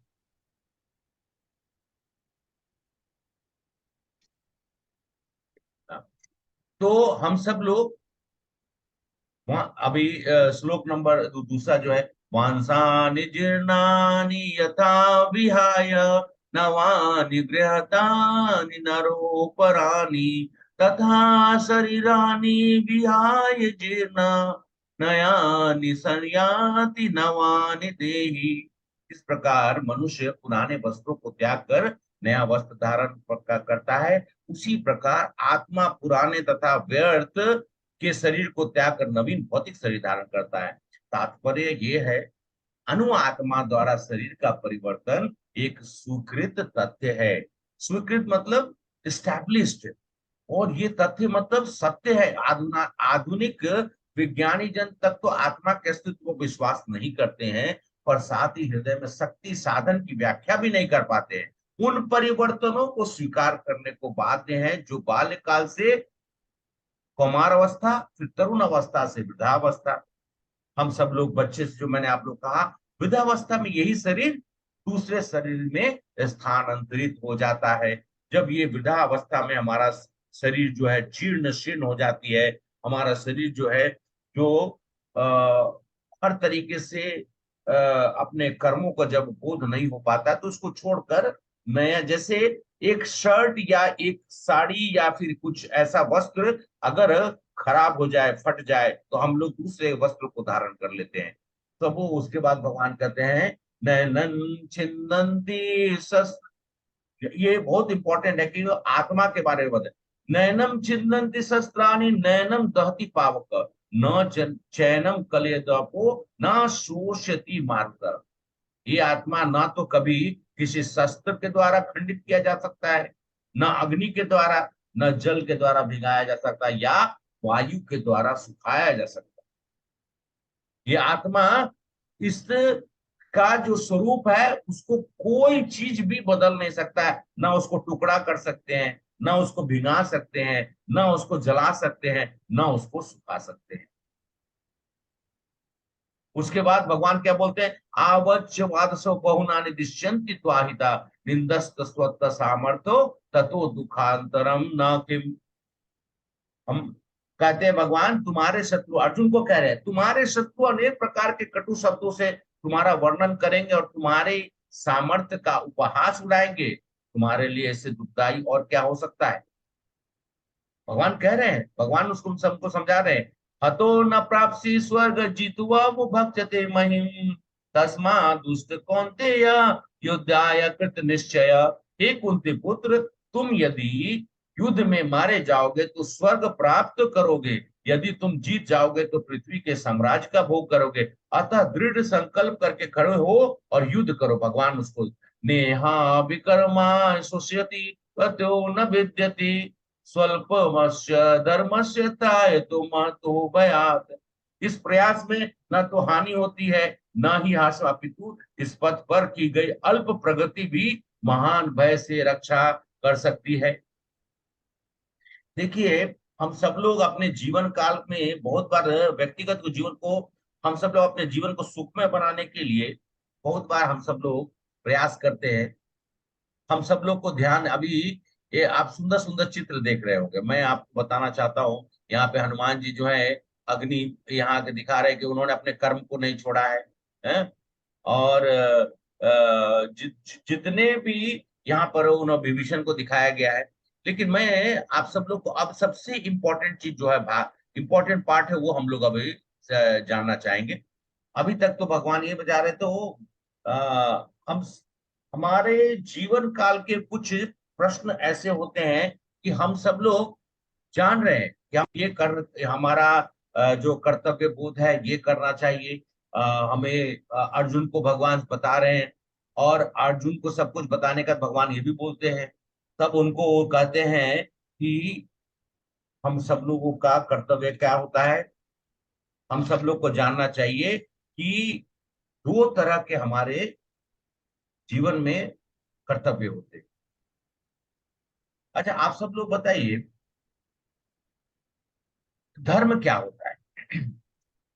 तो हम सब लोग वहां अभी श्लोक नंबर दूसरा जो है, वांसानि जीर्णानि यथा विहाय नवानि गृहतानि नरोपराणि तथा शरीराणि विहाय जीर्ण नयानि संयाति नवानि देहि। इस प्रकार मनुष्य पुराने वस्त्रों को त्याग कर नया वस्त्र धारण करता है, उसी प्रकार आत्मा पुराने तथा व्यर्थ के शरीर को त्याग कर नवीन भौतिक शरीर धारण करता है। तात्पर्य ये है, अनु आत्मा द्वारा शरीर का परिवर्तन एक स्वीकृत तथ्य है। स्वीकृत मतलब स्टैब्लिश्ड, और ये तथ्य मतलब सत्य है। आधुनिक विज्ञानी जन तक तो आत्मा के अस्तित्व को विश्वास नहीं करते हैं, पर साथ ही हृदय में शक्ति साधन की व्याख्या भी नहीं कर पाते हैं। उन परिवर्तनों को स्वीकार करने को बाध्य हैं जो बाल्यकाल से कौमार अवस्था, फिर तरुण अवस्था से वृद्धावस्था। हम सब लोग बच्चे से, जो मैंने आप लोग कहा, वृद्धावस्था में यही शरीर दूसरे शरीर में स्थानांतरित हो जाता है। जब ये वृद्धावस्था में हमारा शरीर जो है जीर्ण शीर्ण हो जाती है, हमारा शरीर जो है जो हर तरीके से अपने कर्मों का जब बोध नहीं हो पाता, तो उसको छोड़कर नया, जैसे एक शर्ट या एक साड़ी या फिर कुछ ऐसा वस्त्र अगर खराब हो जाए, फट जाए, तो हम लोग दूसरे वस्त्र को धारण कर लेते हैं। तो वो उसके बाद भगवान कहते हैं नैनन छिन्दन्ति शस्त्र, ये बहुत इंपॉर्टेंट है कि आत्मा के बारे में बताए। नैनम छिन्दन्ति शस्त्राणि नैनम दहति पावक न चैनम कलेदपो न शोष्यति मारुतः। ये आत्मा ना तो कभी किसी शस्त्र के द्वारा खंडित किया जा सकता है, न अग्नि के द्वारा, न जल के द्वारा भिगाया जा सकता है, या वायु के द्वारा सुखाया जा सकता है। ये आत्मा, इस का जो स्वरूप है उसको कोई चीज भी बदल नहीं सकता है। ना उसको टुकड़ा कर सकते हैं, ना उसको भिगा सकते हैं, ना उसको जला सकते हैं, ना उसको सुखा सकते हैं। उसके बाद भगवान क्या बोलते हैं, आवच्च वादसो बहुनानि दिश्यन्ति त्वाहिता निंदस्त स्वत्त सामर्थ्यो ततो दुखांतरम न किम। हम कहते हैं भगवान तुम्हारे शत्रु, अर्जुन को कह रहे हैं, तुम्हारे शत्रु अनेक प्रकार के कटु शब्दों से तुम्हारा वर्णन करेंगे और तुम्हारे सामर्थ्य का उपहास उड़ाएंगे। तुम्हारे लिए इससे दुखदाई और क्या हो सकता है। भगवान कह रहे हैं, भगवान उसको सबको समझा रहे हैं, हतो न प्राप्सी स्वर्ग जित्वा वो भक्षते महिम तस्मा दुष्ट कौन्तेय युद्धाय कृत निश्चय। हे कुंती पुत्र, तुम यदि युद्ध में मारे जाओगे तो स्वर्ग प्राप्त करोगे, यदि तुम जीत जाओगे तो पृथ्वी के साम्राज्य का भोग करोगे। अतः दृढ़ संकल्प करके खड़े हो और युद्ध करो। भगवान उसको नेहा विकर्मा सुष्यति ततो न विद्यति स्वल्पमस्य धर्मस्य त्रायतो महतो भयात्। इस प्रयास में न तो हानि होती है, न ही हास, अपितु इस पथ पर की गई अल्प प्रगति भी महान भय से रक्षा कर सकती है। देखिए, हम सब लोग अपने जीवन काल में बहुत बार व्यक्तिगत जीवन को, हम सब लोग अपने जीवन को सुखमय बनाने के लिए बहुत बार हम सब लोग प्रयास करते हैं हम सब लोग को ध्यान, अभी ये आप सुंदर सुंदर चित्र देख रहे होंगे। मैं आपको बताना चाहता हूँ, यहाँ पे हनुमान जी जो है अग्नि यहाँ के दिखा रहे हैं कि उन्होंने अपने कर्म को नहीं छोड़ा है? और जितने भी यहाँ पर उन विभीषण को दिखाया गया है। लेकिन मैं आप सब लोग को अब सबसे इम्पोर्टेंट चीज जो है, इम्पोर्टेंट पार्ट है, वो हम लोग अभी जानना चाहेंगे। अभी तक तो भगवान ये बता रहे तो हम हमारे जीवन काल के कुछ प्रश्न ऐसे होते हैं कि हम सब लोग जान रहे हैं कि हम ये कर, हमारा जो कर्तव्य बोध है ये करना चाहिए। हमें अर्जुन को भगवान बता रहे हैं, और अर्जुन को सब कुछ बताने का भगवान ये भी बोलते हैं। तब उनको वो कहते हैं कि हम सब लोगों का कर्तव्य क्या होता है। हम सब लोग को जानना चाहिए कि दो तरह के हमारे जीवन में कर्तव्य होते हैं। अच्छा, आप सब लोग बताइए, धर्म क्या होता है?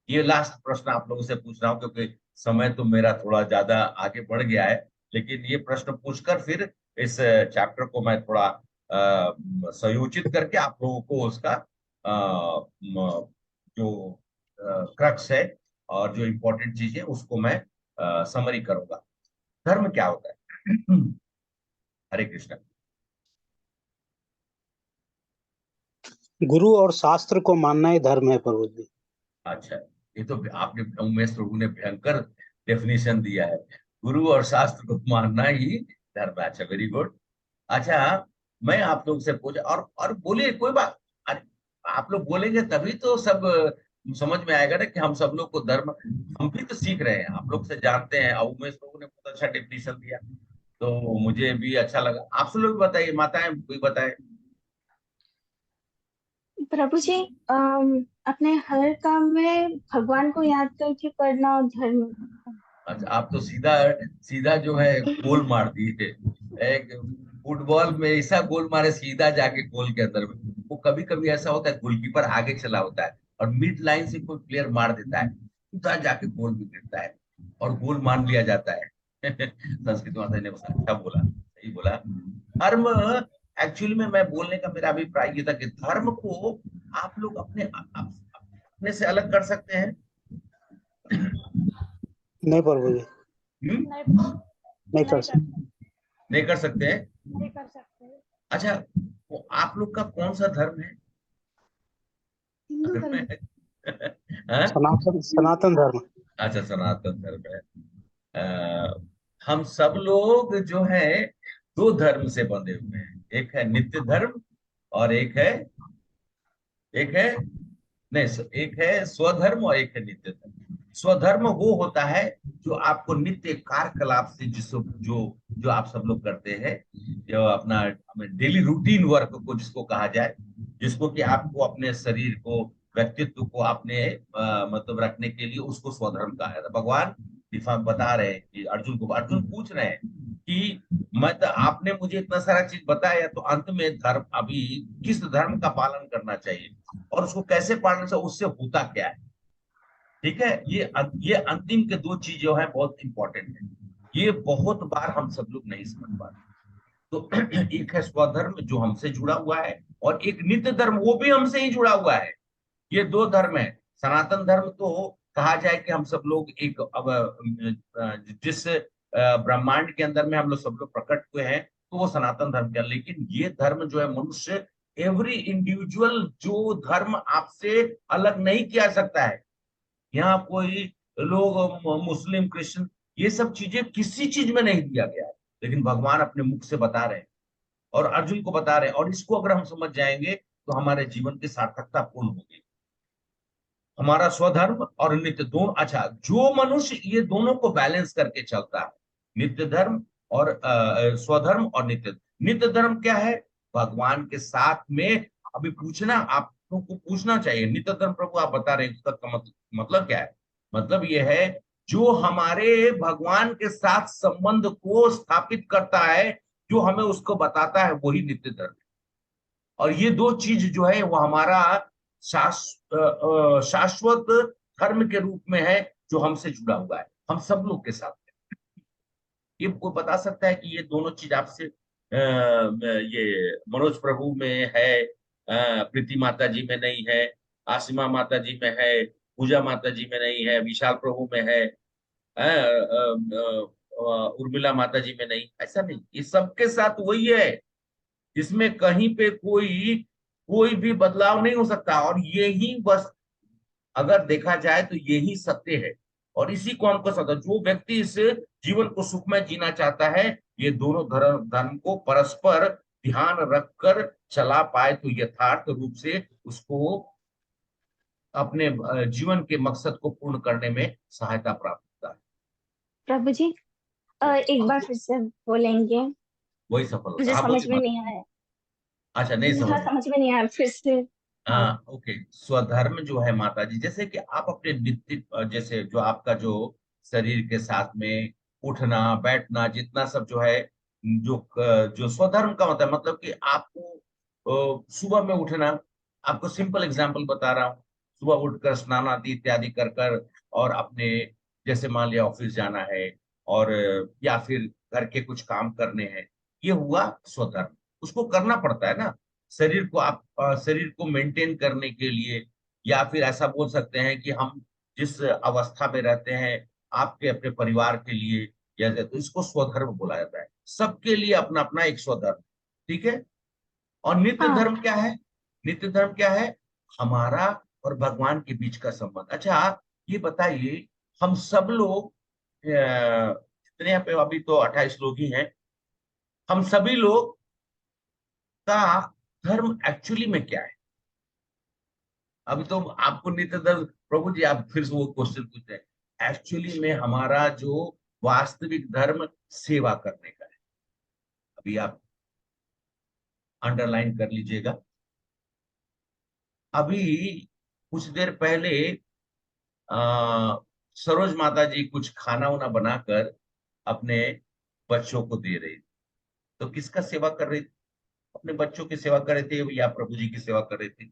ये लास्ट प्रश्न आप लोगों से पूछ रहा हूं, क्योंकि समय तो मेरा थोड़ा ज्यादा आगे बढ़ गया है। लेकिन ये प्रश्न पूछकर फिर इस चैप्टर को मैं थोड़ा संयोजित करके आप लोगों को उसका जो क्रक्स है और जो इम्पोर्टेंट चीज है उसको मैं समरी करूंगा। धर्म क्या होता है? हरे कृष्ण। गुरु और शास्त्र को मानना ही धर्म है प्रभु जी। अच्छा, ये तो आपने, उमेश प्रभु ने भयंकर डेफिनेशन दिया है, गुरु और शास्त्र को मानना ही धर्म है। अच्छा, वेरी गुड। अच्छा, मैं आप लोग से पूछा, और बोलिए, कोई बात, अरे आप लोग बोलेंगे तभी तो सब समझ में आएगा ना कि हम सब लोग को धर्म, हम भी तो सीख रहे हैं, आप लोग से जानते हैं। और उमेश प्रभु ने बहुत अच्छा डेफिनेशन दिया, तो मुझे भी अच्छा लगा। आप सब लोग भी बताइए, माताएं कोई बताए। प्रभु जी, अपने हर काम में भगवान को याद करके करना और धर्म। अच्छा, आप तो सीधा सीधा जो है गोल मार दिए। एक फुटबॉल में ऐसा गोल मारे सीधा जाके गोल के अंदर में। वो कभी कभी ऐसा होता है, गोलकीपर आगे चला होता है और मिड लाइन से कोई प्लेयर मार देता है, सीधा जाके गोल भी गिरता है और गोल मान लिया जाता है। संस्कृत माता ने अच्छा बोला, सही बोला। धर्म, एक्चुअली में मैं बोलने का मेरा अभिप्राय ये था कि धर्म को आप लोग अपने से अलग कर सकते हैं। नहीं प्रभु जी, नहीं कर सकते। नहीं कर सकते हैं? नहीं कर सकते। अच्छा, वो आप लोग का कौन सा धर्म है? हिंदू अगर धर्म। मैं हाँ? सनातन धर्म। अच्छा, सनातन धर्म है। हम सब लोग जो है दो धर्म से बंधे हुए हैं, एक है नित्य धर्म और एक है नहीं, एक है स्वधर्म और एक है नित्य धर्म। स्वधर्म वो होता है जो आपको नित्य कार्यकलाप से, जिसको जो आप सब लोग करते हैं, जो अपना डेली रूटीन वर्क को जिसको कहा जाए, जिसको कि आपको अपने शरीर को, व्यक्तित्व को अपने मतलब रखने के लिए, उसको स्वधर्म कहा है। भगवान बता रहे हैं कि अर्जुन पूछ रहे हैं कि मैं तो, आपने मुझे इतना सारा चीज बताया, तो अंत में धर्म, अभी किस धर्म का पालन करना चाहिए और उसको कैसे पालन से, उससे होता क्या है? ठीक है, ये अंतिम के दो चीज जो है बहुत इंपॉर्टेंट है। ये बहुत बार हम सब लोग नहीं समझ पाते। तो एक है स्वधर्म जो हमसे जुड़ा हुआ है, और एक नित्य धर्म, वो भी हमसे ही जुड़ा हुआ है। ये दो धर्म है। सनातन धर्म तो कहा जाए कि हम सब लोग एक, अब जिस ब्रह्मांड के अंदर में हम लोग सब लोग प्रकट हुए हैं, तो वो सनातन धर्म का। लेकिन ये धर्म जो है, मनुष्य, एवरी इंडिविजुअल जो धर्म आपसे अलग नहीं किया सकता है। यहाँ कोई लोग मुस्लिम, क्रिश्चियन, ये सब चीजें किसी चीज में नहीं दिया गया है, लेकिन भगवान अपने मुख से बता रहे हैं और अर्जुन को बता रहे हैं। और इसको अगर हम समझ जाएंगे तो हमारे जीवन की सार्थकता पूर्ण होगी। हमारा स्वधर्म और नित्य दोनों, अच्छा, जो मनुष्य ये दोनों को बैलेंस करके चलता है, नित्य धर्म और स्वधर्म और नित्य धर्म क्या है? भगवान के साथ में, अभी पूछना, आप लोगों को पूछना चाहिए, नित्य धर्म प्रभु आप बता रहे हैं, इसका मतलब क्या है? मतलब यह है जो हमारे भगवान के साथ संबंध को स्थापित करता है, जो हमें उसको बताता है, वही नित्य धर्म है। और ये दो चीज जो है वो हमारा शाश्वत धर्म के रूप में है, जो हमसे जुड़ा हुआ है, हम सब लोग के साथ है। ये कोई बता सकता है कि ये दोनों चीज आपसे ये मनोज प्रभु में है, प्रीति माता जी में नहीं है, आसिमा माता जी में है, पूजा माता जी में नहीं है, विशाल प्रभु में है, उर्मिला माता जी में नहीं, ऐसा नहीं। ये सबके साथ वही है, इसमें कहीं पे कोई कोई भी बदलाव नहीं हो सकता। और यही बस अगर देखा जाए तो यही सत्य है, और इसी को हमको सत्य, जो व्यक्ति इस जीवन को सुखमय जीना चाहता है, ये दोनों धर्म को परस्पर ध्यान रखकर चला पाए तो यथार्थ रूप से उसको अपने जीवन के मकसद को पूर्ण करने में सहायता प्राप्त होता है। प्रभु जी एक बार फिर से बोलेंगे, वही सफल होता मुझे है। हाँ, समझ बोलिए में बात। नहीं आया। अच्छा, नहीं हाँ समझ। समझ में नहीं आया, फिर से। हाँ, ओके। स्वधर्म जो है माता जी, जैसे कि आप अपने नित्य, जैसे जो आपका जो शरीर के साथ में उठना बैठना जितना सब जो है, जो स्वधर्म का मतलब कि आपको सुबह में उठना, आपको सिंपल एग्जांपल बता रहा हूँ, सुबह उठकर स्नान आदि इत्यादि कर कर और अपने, जैसे मान लिया ऑफिस जाना है, और या फिर घर के कुछ काम करने हैं, ये हुआ स्वधर्म। उसको करना पड़ता है ना, शरीर को आप शरीर को मेंटेन करने के लिए, या फिर ऐसा बोल सकते हैं कि हम जिस अवस्था में रहते हैं आपके अपने परिवार के लिए, या तो इसको स्वधर्म बोला जाता है। सबके लिए अपना अपना एक स्वधर्म, ठीक है। और नित्य हाँ धर्म क्या है? नित्य धर्म क्या है? हमारा और भगवान के बीच का संबंध। अच्छा, ये बताइए, हम सब लोग जितने यहाँ पे अभी तो 28 लोग ही हैं, हम सभी लोग का धर्म एक्चुअली में क्या है? अभी तो आपको नित्य धर्म, प्रभु जी आप फिर से वो क्वेश्चन पूछते हैं। एक्चुअली में हमारा जो वास्तविक धर्म सेवा करने का है। अभी आप अंडरलाइन कर लीजिएगा। अभी कुछ देर पहले सरोज माता जी कुछ खाना वाना बनाकर अपने बच्चों को दे रही थी। तो किसका सेवा कर रही थी? अपने बच्चों की सेवा कर रहे थे या प्रभु जी की सेवा कर रहे थे?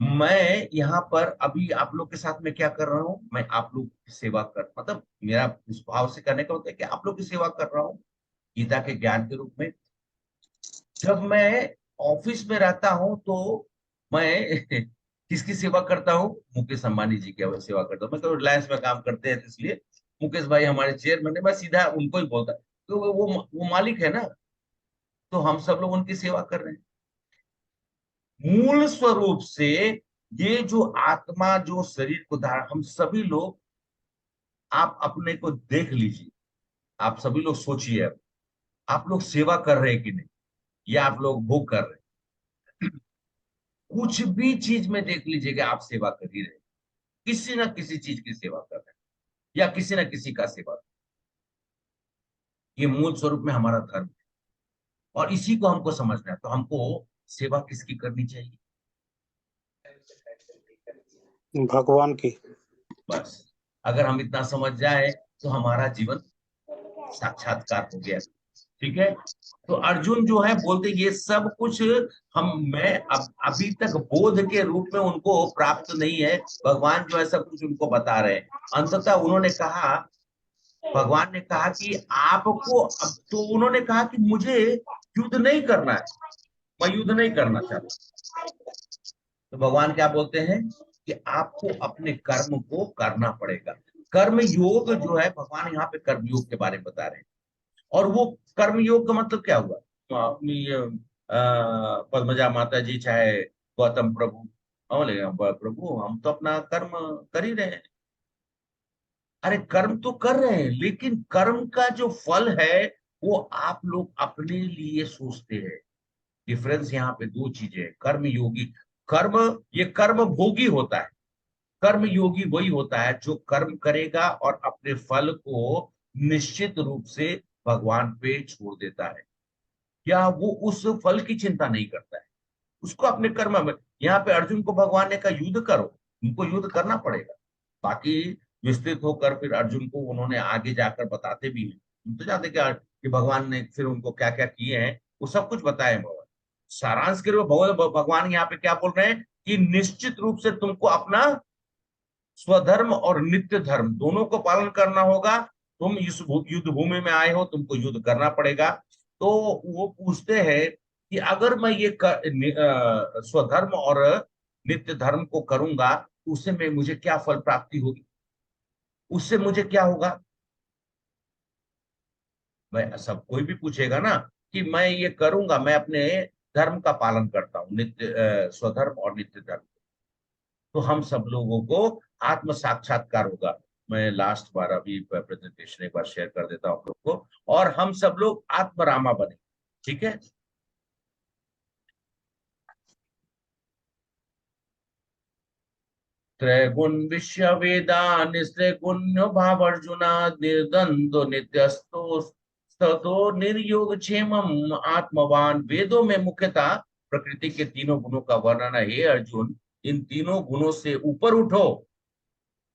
मैं यहाँ पर अभी आप लोग के साथ में क्या कर रहा हूँ? मैं आप लोग की सेवा कर, मतलब मेरा इस भाव से करने का होता है कि आप लोग की सेवा कर रहा हूँ गीता के ज्ञान के रूप में। जब मैं ऑफिस में रहता हूँ तो मैं किसकी सेवा करता हूँ? मुकेश अंबानी जी की सेवा करता हूँ। मैं तो रिलायंस में काम करते हैं, तो इसलिए मुकेश भाई हमारे चेयरमैन है, मैं सीधा उनको ही बोलता, तो वो मालिक है ना, तो हम सब लोग उनकी सेवा कर रहे हैं। मूल स्वरूप से ये जो आत्मा जो शरीर को धारण, हम सभी लोग, आप अपने को देख लीजिए, आप सभी लोग सोचिए, अब आप लोग सेवा कर रहे हैं कि नहीं, या आप लोग भोग कर रहे हैं? कुछ भी चीज में देख लीजिएगा, आप सेवा कर ही रहे हैं, किसी ना किसी चीज की सेवा कर रहे हैं, या किसी ना किसी का सेवा कर रहे हैं। ये मूल स्वरूप में हमारा धर्म है, और इसी को हमको समझना है। तो हमको सेवा किसकी करनी चाहिए? भगवान की। बस अगर हम इतना समझ जाए तो हमारा जीवन साक्षात्कार हो गया, ठीक है। तो अर्जुन जो है बोलते, ये सब कुछ मैं अभी तक बोध के रूप में उनको प्राप्त नहीं है। भगवान जो है सब कुछ उनको बता रहे हैं। अंततः उन्होंने कहा, भगवान ने कहा कि आपको, अब तो उन्होंने कहा कि मुझे युद्ध नहीं करना है, मैं युद्ध नहीं करना चाहता। तो भगवान क्या बोलते हैं कि आपको अपने कर्म को करना पड़ेगा। कर्म योग जो है, भगवान यहाँ पे कर्म योग के बारे में बता रहे हैं। और वो कर्म योग का मतलब क्या हुआ? तो अपनी पद्मजा माता जी चाहे गौतम प्रभु, बोले प्रभु हम तो अपना कर्म कर ही रहे हैं। अरे कर्म तो कर रहे हैं, लेकिन कर्म का जो फल है वो आप लोग अपने लिए सोचते हैं। डिफरेंस यहाँ पे दो चीजें हैं। कर्म योगी, कर्म, ये कर्म भोगी होता है। कर्म योगी वही होता है जो कर्म करेगा और अपने फल को निश्चित रूप से भगवान पे छोड़ देता है, या वो उस फल की चिंता नहीं करता है, उसको अपने कर्म में। यहाँ पे अर्जुन को भगवान ने कहा युद्ध करो, उनको युद्ध करना पड़ेगा। बाकी विस्तृत होकर फिर अर्जुन को उन्होंने आगे जाकर बताते भी हैं। हम तो जानते कि भगवान ने फिर उनको क्या क्या किए हैं, वो सब कुछ बताए भगवान। सारांश के रूप में भगवान यहाँ पे क्या बोल रहे हैं कि निश्चित रूप से तुमको अपना स्वधर्म और नित्य धर्म दोनों को पालन करना होगा। तुम इस युद्ध भूमि में आए हो, तुमको युद्ध करना पड़ेगा। तो वो पूछते हैं कि अगर मैं ये स्वधर्म और नित्य धर्म को करूंगा तो उससे मैं मुझे क्या फल प्राप्ति होगी, उससे मुझे क्या होगा। मैं सब कोई भी पूछेगा ना कि मैं ये करूंगा, मैं अपने धर्म का पालन करता हूँ, नित्य स्वधर्म और नित्य धर्म, तो हम सब लोगों को आत्म साक्षात्कार होगा। मैं लास्ट बार अभी प्रेजेंटेशन एक बार शेयर कर देता हूँ आप लोग को, और हम सब लोग आत्मरामा बने। ठीक है, त्रैगुण विश्व वेदा निस्त्रैगुण्य भाव अर्जुना निर्द्वंद्व नित्यस्तो स्तो निर्योग क्षेमम आत्मवान। वेदों में मुख्यतः प्रकृति के तीनों गुणों का वर्णन है। हे अर्जुन, इन तीनों गुणों से ऊपर उठो।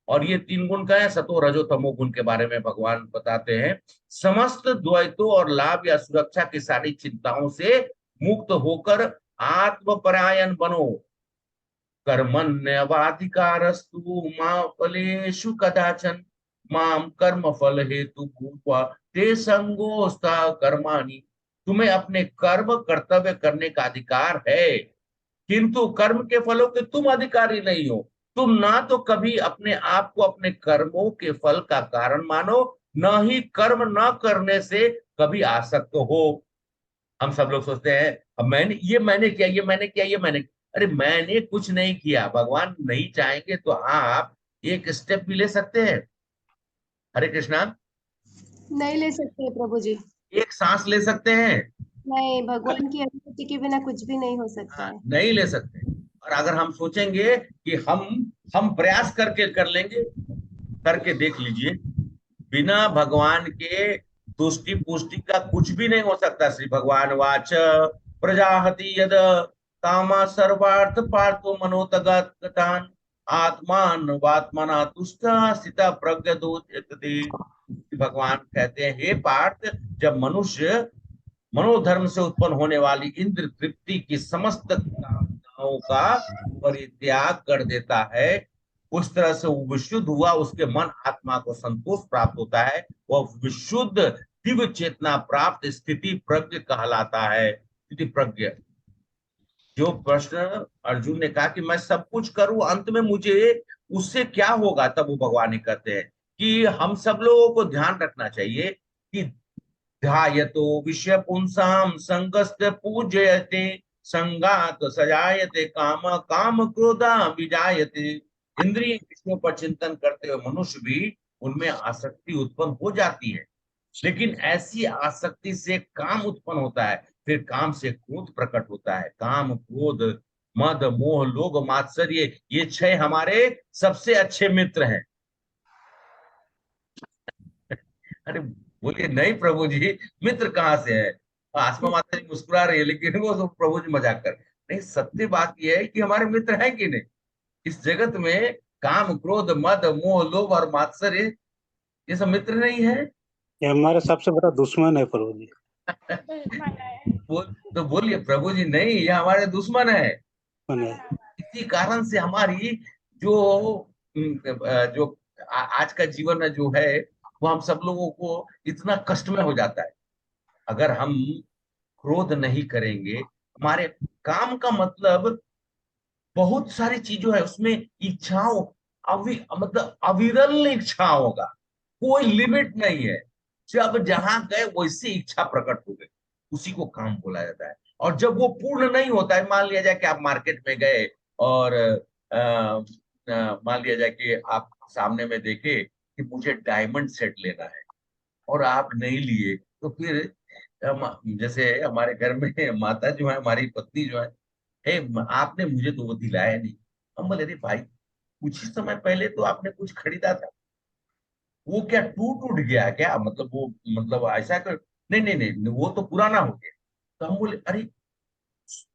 और ये तीन गुण का है, सतो रजो तमो गुण के बारे में भगवान बताते हैं। समस्त द्वैतों और लाभ या सुरक्षा की सारी चिंताओं से मुक्त होकर आत्मपरायण बनो। कर्मण्यवाधिकारस्तु मा फलेषु कदाचन माम कर्म फल हेतु भूत्वा ते संगोस्ता कर्माणि। तुम्हें अपने कर्म कर्तव्य करने का अधिकार है, किंतु कर्म के फलों के तुम अधिकारी नहीं हो। तुम ना तो कभी अपने आप को अपने कर्मों के फल का कारण मानो, न ही कर्म न करने से कभी आसक्त हो। हम सब लोग सोचते हैं अब मैंने किया, ये मैंने किया, ये मैंने, अरे मैंने कुछ नहीं किया। भगवान नहीं चाहेंगे तो आप एक स्टेप भी ले सकते हैं। हरे कृष्णा। नहीं ले सकते प्रभु जी। एक सांस ले सकते हैं। नहीं, भगवान की अनुमति के बिना कुछ भी नहीं हो सकता है। नहीं ले सकते। और अगर हम सोचेंगे कि हम प्रयास करके कर लेंगे, करके देख लीजिए, बिना भगवान के तुष्टि पुष्टि का कुछ भी नहीं हो सकता। श्री भगवान वाच प्रजाहति यद कामा सर्वार्थ पार्थो मनोतगतान आत्मान वात्मना तुष्ट स्थिता प्रज्ञ दोचते। भगवान कहते हैं, हे पार्थ, जब मनुष्य मनोधर्म से उत्पन्न होने वाली इंद्र तृप्ति की समस्त कामनाओं का परित्याग कर देता है, उस तरह से वो विशुद्ध हुआ, उसके मन आत्मा को संतोष प्राप्त होता है, वह विशुद्ध दिव्य चेतना प्राप्त स्थिति प्रज्ञ कहलाता है। स्थिति प्रज्ञ। जो प्रश्न अर्जुन ने कहा कि मैं सब कुछ करूं, अंत में मुझे उससे क्या होगा, तब वो भगवान कहते हैं कि हम सब लोगों को ध्यान रखना चाहिए कि ध्यायतो विषय पुंसाम संगस्त पूजयते संगात सजायते काम काम क्रोधा विजायते। इंद्रिय विषयों पर चिंतन करते हुए मनुष्य भी उनमें आसक्ति उत्पन्न हो जाती है, लेकिन ऐसी आसक्ति से काम उत्पन्न होता है, फिर काम से क्रोध प्रकट होता है। काम, क्रोध, मद, मोह, लोभ, मात्सर्य, ये 6 हमारे सबसे अच्छे मित्र हैं। अरे बोलिए नहीं प्रभु जी, मित्र कहाँ से है। आसमा माता जी मुस्कुरा रही है, लेकिन वो तो प्रभु जी मजाक कर नहीं। सत्य बात यह है कि हमारे मित्र हैं कि नहीं इस जगत में। काम, क्रोध, मद, मोह, लोभ और मात्सर्य, ये सब मित्र नहीं है। ये हमारा सबसे बड़ा दुश्मन है प्रभु जी। तो बोलिए प्रभु जी नहीं, ये हमारे दुश्मन है। इसी कारण से हमारी जो आज का जीवन जो है वो हम सब लोगों को इतना कष्ट में हो जाता है। अगर हम क्रोध नहीं करेंगे, हमारे काम का मतलब बहुत सारी चीजों है, उसमें इच्छाओं मतलब अविरल इच्छाओं का कोई लिमिट नहीं है। जब जहां गए वैसे इच्छा प्रकट हो गई, उसी को काम बोला जाता है। और जब वो पूर्ण नहीं होता है, मान लिया जाए कि आप मार्केट में गए और मान लिया जाए कि आप सामने में देखे कि मुझे डायमंड सेट लेना है और आप नहीं लिए, तो फिर जैसे हमारे घर में माता जो है, हमारी पत्नी जो है, हे आपने मुझे तो वो दिलाया नहीं। हम बोले अरे भाई, कुछ ही समय पहले तो आपने कुछ खरीदा था, वो क्या टूट उठ गया क्या, मतलब वो मतलब ऐसा कर, नहीं नहीं नहीं वो तो पुराना हो गया। तो हम बोले अरे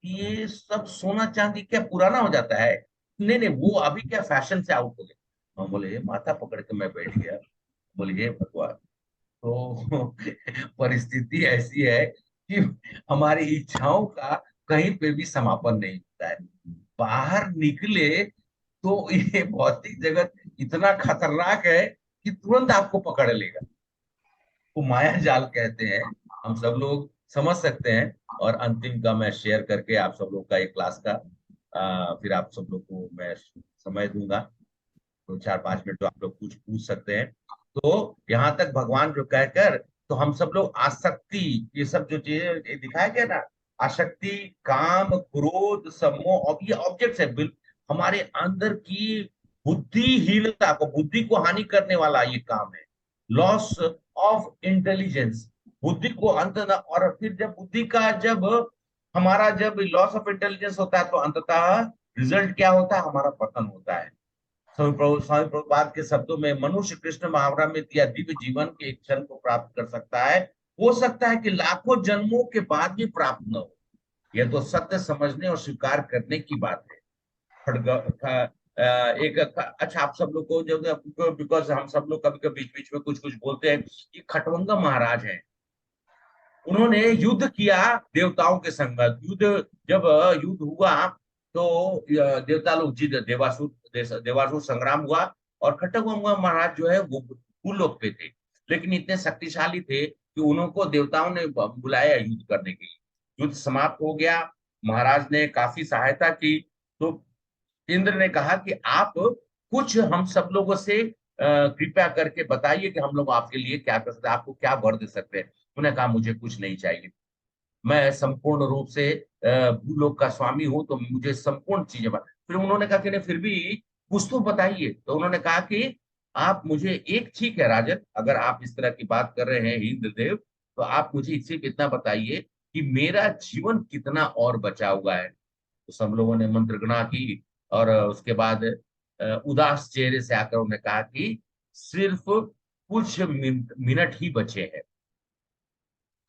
ये सब सोना चांदी क्या पुराना हो जाता है, नहीं नहीं वो अभी क्या फैशन से आउट हो गया। हम बोले माथा पकड़ के मैं बैठ गया, बोले हे भगवान। तो परिस्थिति ऐसी है कि हमारी इच्छाओं का कहीं पे भी समापन नहीं होता है। बाहर निकले तो ये भौतिक जगत इतना खतरनाक है कि तुरंत आपको पकड़ लेगा। वो माया जाल कहते हैं। हम सब लोग समझ सकते हैं। और अंतिम का मैं शेयर करके आप सब लोग का एक क्लास का फिर आप सब लोग को मैं समय दूंगा, तो 4-5 मिनट तो आप लोग कुछ पूछ सकते हैं। तो यहाँ तक भगवान जो कहकर, तो हम सब लोग आसक्ति, ये सब जो चीजें दिखाया गया ना, आसक्ति, काम, क्रोध, सम्मोह, और ये ऑब्जेक्ट्स है हमारे अंदर की बुद्धिहीनता को, बुद्धि को हानि करने वाला ये काम है। लॉस ऑफ इंटेलिजेंस, बुद्धि को अंत, और फिर जब बुद्धि का जब हमारा जब लॉस ऑफ इंटेलिजेंस होता है तो अंततः रिजल्ट क्या होता है, हमारा पतन होता है। स्वामी प्रभुपाद के शब्दों में, मनुष्य कृष्ण महावरामृत या दिव्य जीवन के एक क्षण को प्राप्त कर सकता है, हो सकता है कि लाखों जन्मों के बाद भी प्राप्त न हो। यह तो सत्य समझने और स्वीकार करने की बात है। अच्छा, आप सब लोग को जब, बिकॉज हम सब लोग कभी कभी बीच बीच में कुछ कुछ बोलते हैं, ये खटवंगा महाराज हैं, उन्होंने युद्ध किया देवताओं के संग। जब युद्ध हुआ तो देवता लोग जीत, देवासुर संग्राम हुआ, और खटवंगा महाराज जो है वो भूलोक पे थे, लेकिन इतने शक्तिशाली थे कि उनको देवताओं ने बुलाया युद्ध करने के लिए। युद्ध समाप्त हो गया, महाराज ने काफी सहायता की, तो इंद्र ने कहा कि आप कुछ हम सब लोगों से कृपया करके बताइए कि हम लोग आपके लिए क्या कर सकते हैं, आपको क्या वर दे सकते हैं। उन्होंने कहा मुझे कुछ नहीं चाहिए, मैं संपूर्ण रूप से भूलोक का स्वामी हूं, तो मुझे संपूर्ण चीजें फिर उन्होंने कहा कि नहीं, फिर भी कुछ तो बताइए। तो उन्होंने कहा कि आप मुझे एक, ठीक है राजन, अगर आप इस तरह की बात कर रहे हैं इंद्रदेव, तो आप मुझे सिर्फ इतना बताइए कि मेरा जीवन कितना और बचा हुआ है। तो सब लोगों ने मंत्र गणना की, और उसके बाद उदास चेहरे से आकर उन्होंने कहा कि सिर्फ कुछ मिनट ही बचे हैं।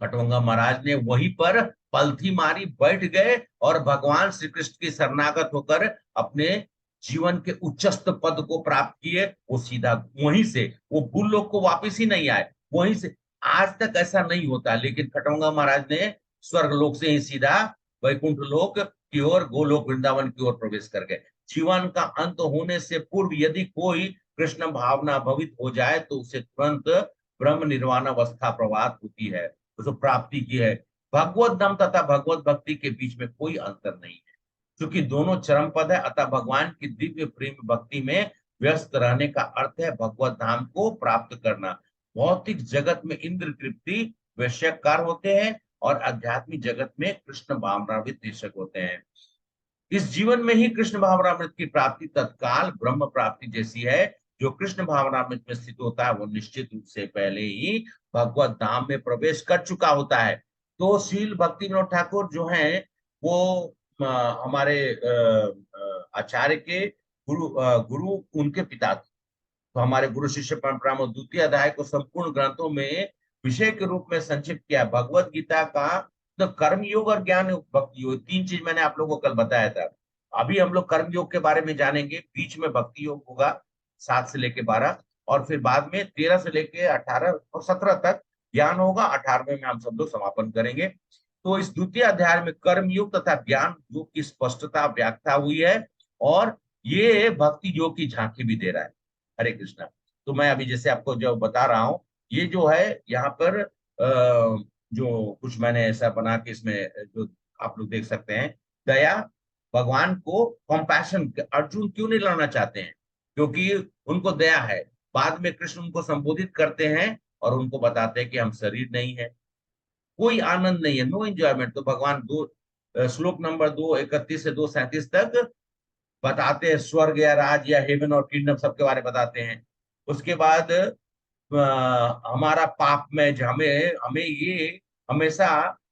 खटवंगा महाराज ने वहीं पर पलथी मारी, बैठ गए, और भगवान श्री कृष्ण की शरणागत होकर अपने जीवन के उच्चस्त पद को प्राप्त किए। वो सीधा वहीं से वो भूलोक को वापिस ही नहीं आए, वहीं से। आज तक ऐसा नहीं होता, लेकिन खटवंगा महाराज ने स्वर्ग लोक से ही सीधा वैकुंठ लोक की ओर, गोलोक वृंदावन की ओर प्रवेश कर गए। जीवन का अंत होने से पूर्व यदि कोई कृष्ण भावना भवित हो जाए तो उसे तुरंत ब्रह्म निर्वाण अवस्था प्रवाहित होती है, उसको प्राप्ति की है। भगवत धाम तथा भगवत भक्ति के बीच में कोई अंतर नहीं है, क्योंकि दोनों चरम पद है। अतः भगवान की दिव्य प्रेम भक्ति में व्यस्त रहने का अर्थ है भगवत धाम को प्राप्त करना। भौतिक जगत में इंद्र तृप्ति वैश्यकार होते हैं, और आध्यात्मिक जगत में कृष्ण भावनामृत तीर्षक होते हैं। इस जीवन में ही कृष्ण भावनामृत की प्राप्ति तत्काल ब्रह्म प्राप्ति जैसी है। जो कृष्ण भावनामृत में स्थित होता है वो निश्चित रूप से पहले ही भगवत धाम में प्रवेश कर चुका होता है। तो श्रील भक्ति विनोद ठाकुर जो हैं वो हमारे आचार्य के गुरु उनके पिता थे। तो हमारे गुरु शिष्य परंपरा में द्वितीय अध्याय को संपूर्ण ग्रंथों में विषय के रूप में संक्षिप्त किया। भगवत गीता का तो कर्म योग और ज्ञान योग, भक्ति योग, 3 चीज मैंने आप लोगों को कल बताया था। अभी हम लोग कर्म योग के बारे में जानेंगे, बीच में भक्ति योग होगा 7 से लेके 12, और फिर बाद में 13 से लेके 18 और 17 तक ज्ञान होगा। 18वें में हम सब लोग समापन करेंगे। तो इस द्वितीय अध्याय में कर्म योग तथा ज्ञान योग की स्पष्टता व्याख्या हुई है, और ये भक्ति योग की झांकी भी दे रहा है। हरे कृष्णा। तो मैं अभी जैसे आपको जो बता रहा हूँ, ये जो है यहाँ पर जो कुछ मैंने ऐसा बना के इसमें जो आप लोग देख सकते हैं, दया, भगवान को कंपैशन, अर्जुन क्यों नहीं लड़ना चाहते हैं, क्योंकि उनको दया है। बाद में कृष्ण उनको संबोधित करते हैं और उनको बताते हैं कि हम शरीर नहीं है, कोई आनंद नहीं है, नो एंजॉयमेंट। तो भगवान श्लोक नंबर 2:31 से 2:37 तक बताते हैं, स्वर्ग या राज या हेवन और किंगडम सबके बारे में बताते हैं। उसके बाद हमारा पाप में हमें ये हमेशा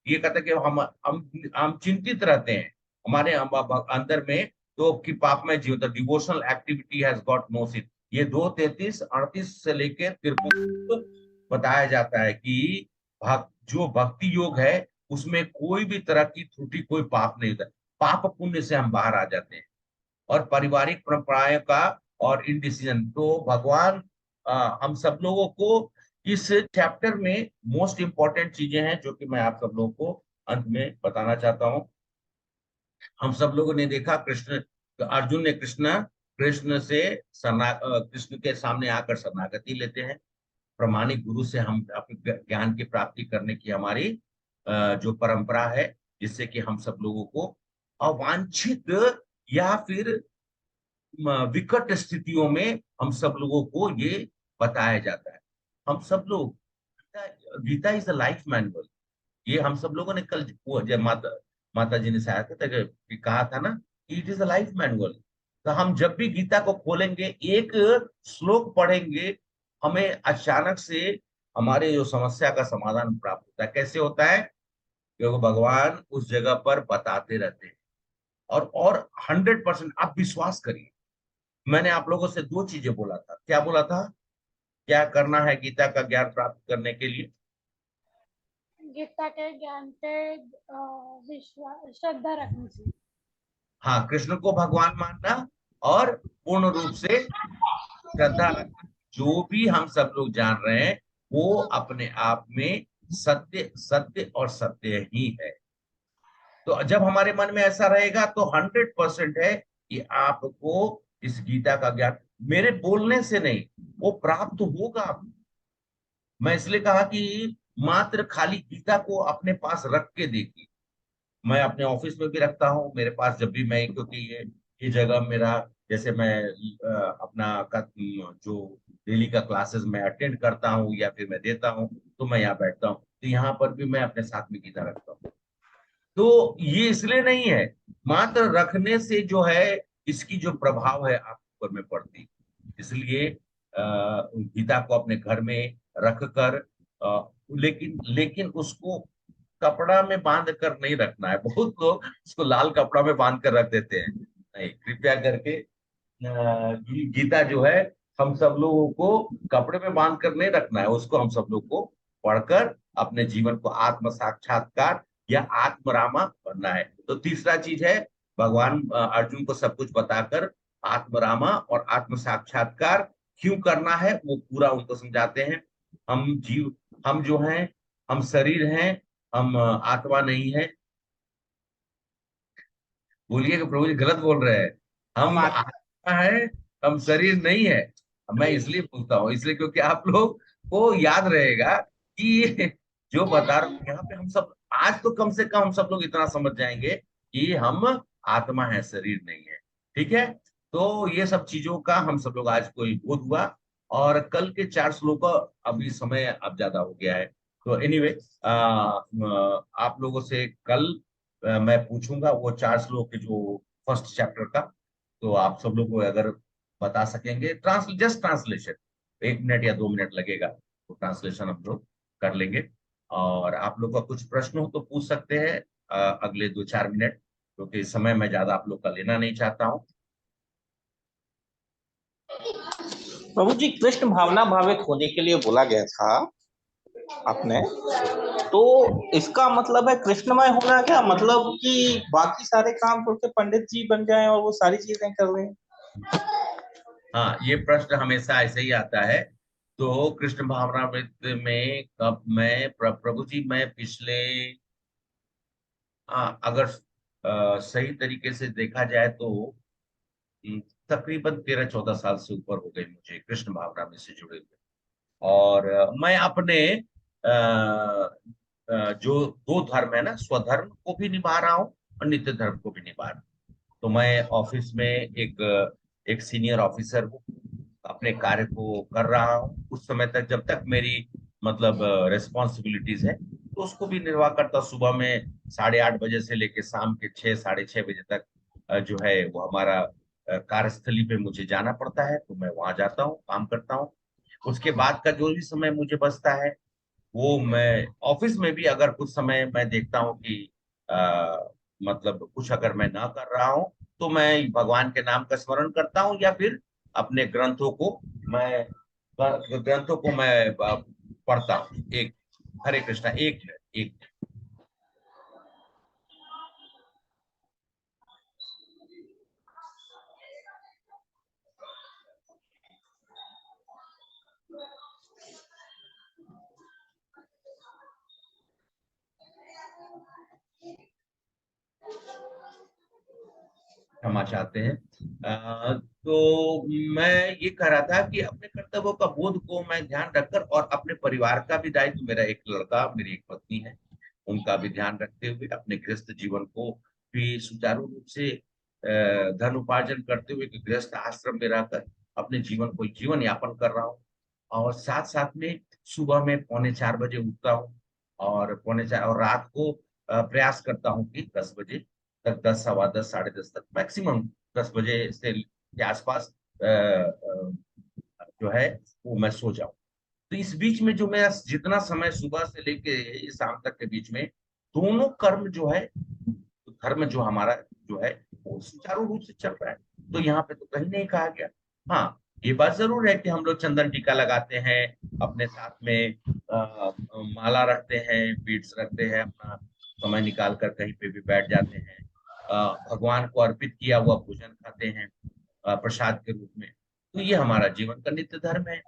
ये कहते हैं कि हम चिंतित रहते हैं हमारे अंदर में, तो कि पाप में जीवन, devotional activity has got no sin. ये 2:33, 38 से लेकर 53 बताया जाता है कि जो भक्ति योग है उसमें कोई भी तरह की त्रुटि, कोई पाप नहीं होता। पाप पुण्य से हम बाहर आ जाते हैं। और पारिवारिक परंपराओं का और इनडिसीजन, तो भगवान हम सब लोगों को इस चैप्टर में मोस्ट इंपॉर्टेंट चीजें हैं जो कि मैं आप सब लोगों को अंत में बताना चाहता हूं। हम सब लोगों ने देखा अर्जुन ने कृष्ण से कृष्ण के सामने आकर शरणागति लेते हैं। प्रमाणिक गुरु से हम अपने ज्ञान की प्राप्ति करने की हमारी जो परंपरा है, जिससे कि हम सब लोगों को अवांछित या फिर विकट स्थितियों में हम सब लोगों को ये बताया जाता है। हम सब लोग, Gita is a life manual. ये हम सब लोगों ने कल वो जब माता जी ने शायद कहा था ना, it is a life manual. तो हम जब भी गीता को खोलेंगे, एक श्लोक पढ़ेंगे, हमें अचानक से हमारे जो समस्या का समाधान प्राप्त होता है। कैसे होता है? क्योंकि भगवान उस जगह पर बताते रहते हैं। और 100% आप विश्वास करिए, मैंने आप लोगों से 2 चीजें बोला था। क्या बोला था? क्या करना है गीता का ज्ञान प्राप्त करने के लिए? गीता के ज्ञान पे विश्वास, श्रद्धा रखनी चाहिए। हाँ, कृष्ण को भगवान मानना और पूर्ण रूप से श्रद्धा रखना। जो भी हम सब लोग जान रहे हैं वो अपने आप में सत्य सत्य और सत्य ही है। तो जब हमारे मन में ऐसा रहेगा तो 100% है कि आपको इस गीता का ज्ञान मेरे बोलने से नहीं, वो प्राप्त होगा आपको। मैं इसलिए कहा कि मात्र खाली गीता को अपने पास रख के देखिए। मैं अपने ऑफिस में भी रखता हूँ मेरे पास, जब भी मैं, क्योंकि ये जगह मेरा, जैसे मैं अपना जो डेली का क्लासेस मैं अटेंड करता हूँ या फिर मैं देता हूँ, तो मैं यहाँ बैठता हूँ, तो यहाँ पर भी मैं अपने साथ में गीता रखता हूँ। तो ये इसलिए नहीं है, मात्र रखने से जो है इसकी जो प्रभाव है आप ऊपर में पड़ती। इसलिए गीता को अपने घर में रख कर, लेकिन लेकिन उसको कपड़ा में बांध कर नहीं रखना है। बहुत लोग उसको लाल कपड़ा में बांध कर रख देते हैं। नहीं, कृपया करके गीता जो है हम सब लोगों को कपड़े में बांध कर नहीं रखना है। उसको हम सब लोग को पढ़कर अपने जीवन को आत्म साक्षात्कार या आत्मरामा बनना है। तो तीसरा चीज है, भगवान अर्जुन को सब कुछ बताकर आत्मरामा और आत्म साक्षात्कार क्यों करना है वो पूरा उनको समझाते हैं। हम जो हैं, हम शरीर हैं, हम आत्मा नहीं है। बोलिए कि प्रभु जी गलत बोल रहे हैं। हम आत्मा है, हम शरीर नहीं है। मैं इसलिए बोलता हूँ, इसलिए क्योंकि आप लोग को याद रहेगा कि जो बता रहा हूँ यहाँ पे, हम सब आज तो कम से कम हम सब लोग इतना समझ जाएंगे कि हम आत्मा है, शरीर नहीं है। ठीक है? तो ये सब चीजों का हम सब लोग आज को बोध हुआ। और कल के 4 श्लोक, अभी समय अब ज्यादा हो गया है, तो एनीवे आप लोगों से कल मैं पूछूंगा वो 4 श्लोक के जो फर्स्ट चैप्टर का। तो आप सब लोग को अगर बता सकेंगे, जस्ट ट्रांसलेशन 1 मिनट या 2 मिनट लगेगा, तो ट्रांसलेशन हम लोग कर लेंगे। और आप लोग का कुछ प्रश्न हो तो पूछ सकते हैं अगले 2-4 मिनट, क्योंकि समय मैं ज्यादा आप लोग का लेना नहीं चाहता हूँ। प्रभु जी, कृष्ण भावना भावित होने के लिए बोला गया था आपने, तो इसका मतलब है कृष्णमय होना, क्या मतलब कि बाकी सारे काम छोड़ के पंडित जी बन जाएं और वो सारी चीजें कर लें? हाँ, ये प्रश्न हमेशा ऐसे ही आता है। तो कृष्ण भावनामृत में कब मैं प्रभु जी, मैं पिछले, हाँ, अगर सही तरीके से देखा जाए तो तकरीबन 13-14 साल से ऊपर हो गए मुझे कृष्ण भावना में से जुड़े हुए। और मैं अपने जो 2 धर्म है ना, स्वधर्म को भी निभा रहा हूँ और नित्य धर्म को भी निभा रहा हूँ। तो मैं ऑफिस में एक सीनियर ऑफिसर हूँ, अपने कार्य को कर रहा हूँ उस समय तक जब तक मेरी मतलब रेस्पॉन्सिबिलिटीज है, तो उसको भी निर्वाह करता। सुबह में 8:30 बजे से लेकर शाम के 6-6:30 बजे तक जो है वो हमारा कार्यस्थली पे मुझे जाना पड़ता है, तो मैं वहां जाता हूँ, काम करता हूँ। उसके बाद का जो भी समय मुझे बचता है, वो मैं ऑफिस में भी अगर कुछ समय मैं देखता हूँ कि मतलब कुछ अगर मैं ना कर रहा हूँ, तो मैं भगवान के नाम का स्मरण करता हूँ, या फिर अपने मैं ग्रंथों को मैं पढ़ता हूँ। एक हरे कृष्णा, एक है एक। क्षमा चाहते हैं। तो मैं ये कह रहा था कि अपने कर्तव्यों का बोध को मैं ध्यान रखकर, और अपने परिवार का भी दायित्व, मेरा एक लड़का, मेरी एक पत्नी है, उनका भी ध्यान रखते हुए अपने गृहस्थ जीवन को भी सुचारू रूप से धन उपार्जन करते हुए गृहस्थ आश्रम में रहकर अपने जीवन को जीवन यापन कर रहा हूँ। और साथ साथ में सुबह में 3:45 बजे उठता हूँ और 3:45 और रात को प्रयास करता हूँ कि 10 बजे तक, 10, सवा 10, 10:30 तक, मैक्सिमम 10 बजे से के आसपास जो है वो मैं सो जाऊं। तो इस बीच में जो मेरा जितना समय सुबह से लेके शाम तक के बीच में दोनों कर्म जो है, धर्म जो हमारा जो है वो सुचारू रूप से चल रहा है। तो यहाँ पे तो कहीं नहीं कहा गया। हाँ, ये बात जरूर है कि हम लोग चंदन टीका लगाते हैं, अपने साथ में माला रखते हैं, बीड्स रखते हैं, अपना समय निकाल कर कहीं पे भी बैठ जाते हैं, भगवान को अर्पित किया हुआ भोजन खाते हैं प्रसाद के रूप में। तो ये हमारा जीवन का नित्य धर्म है।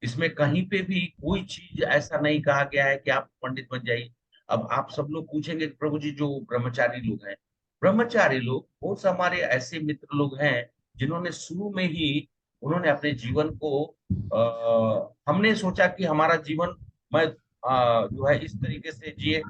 इसमें कहीं पे भी कोई चीज ऐसा नहीं कहा गया है कि आप पंडित बन जाइए। अब आप सब लोग पूछेंगे प्रभु जी जो ब्रह्मचारी लोग हैं, ब्रह्मचारी लोग बहुत से हमारे ऐसे मित्र लोग हैं जिन्होंने शुरू में ही उन्होंने अपने जीवन को हमने सोचा कि हमारा जीवन मैं जो है इस तरीके से जिए।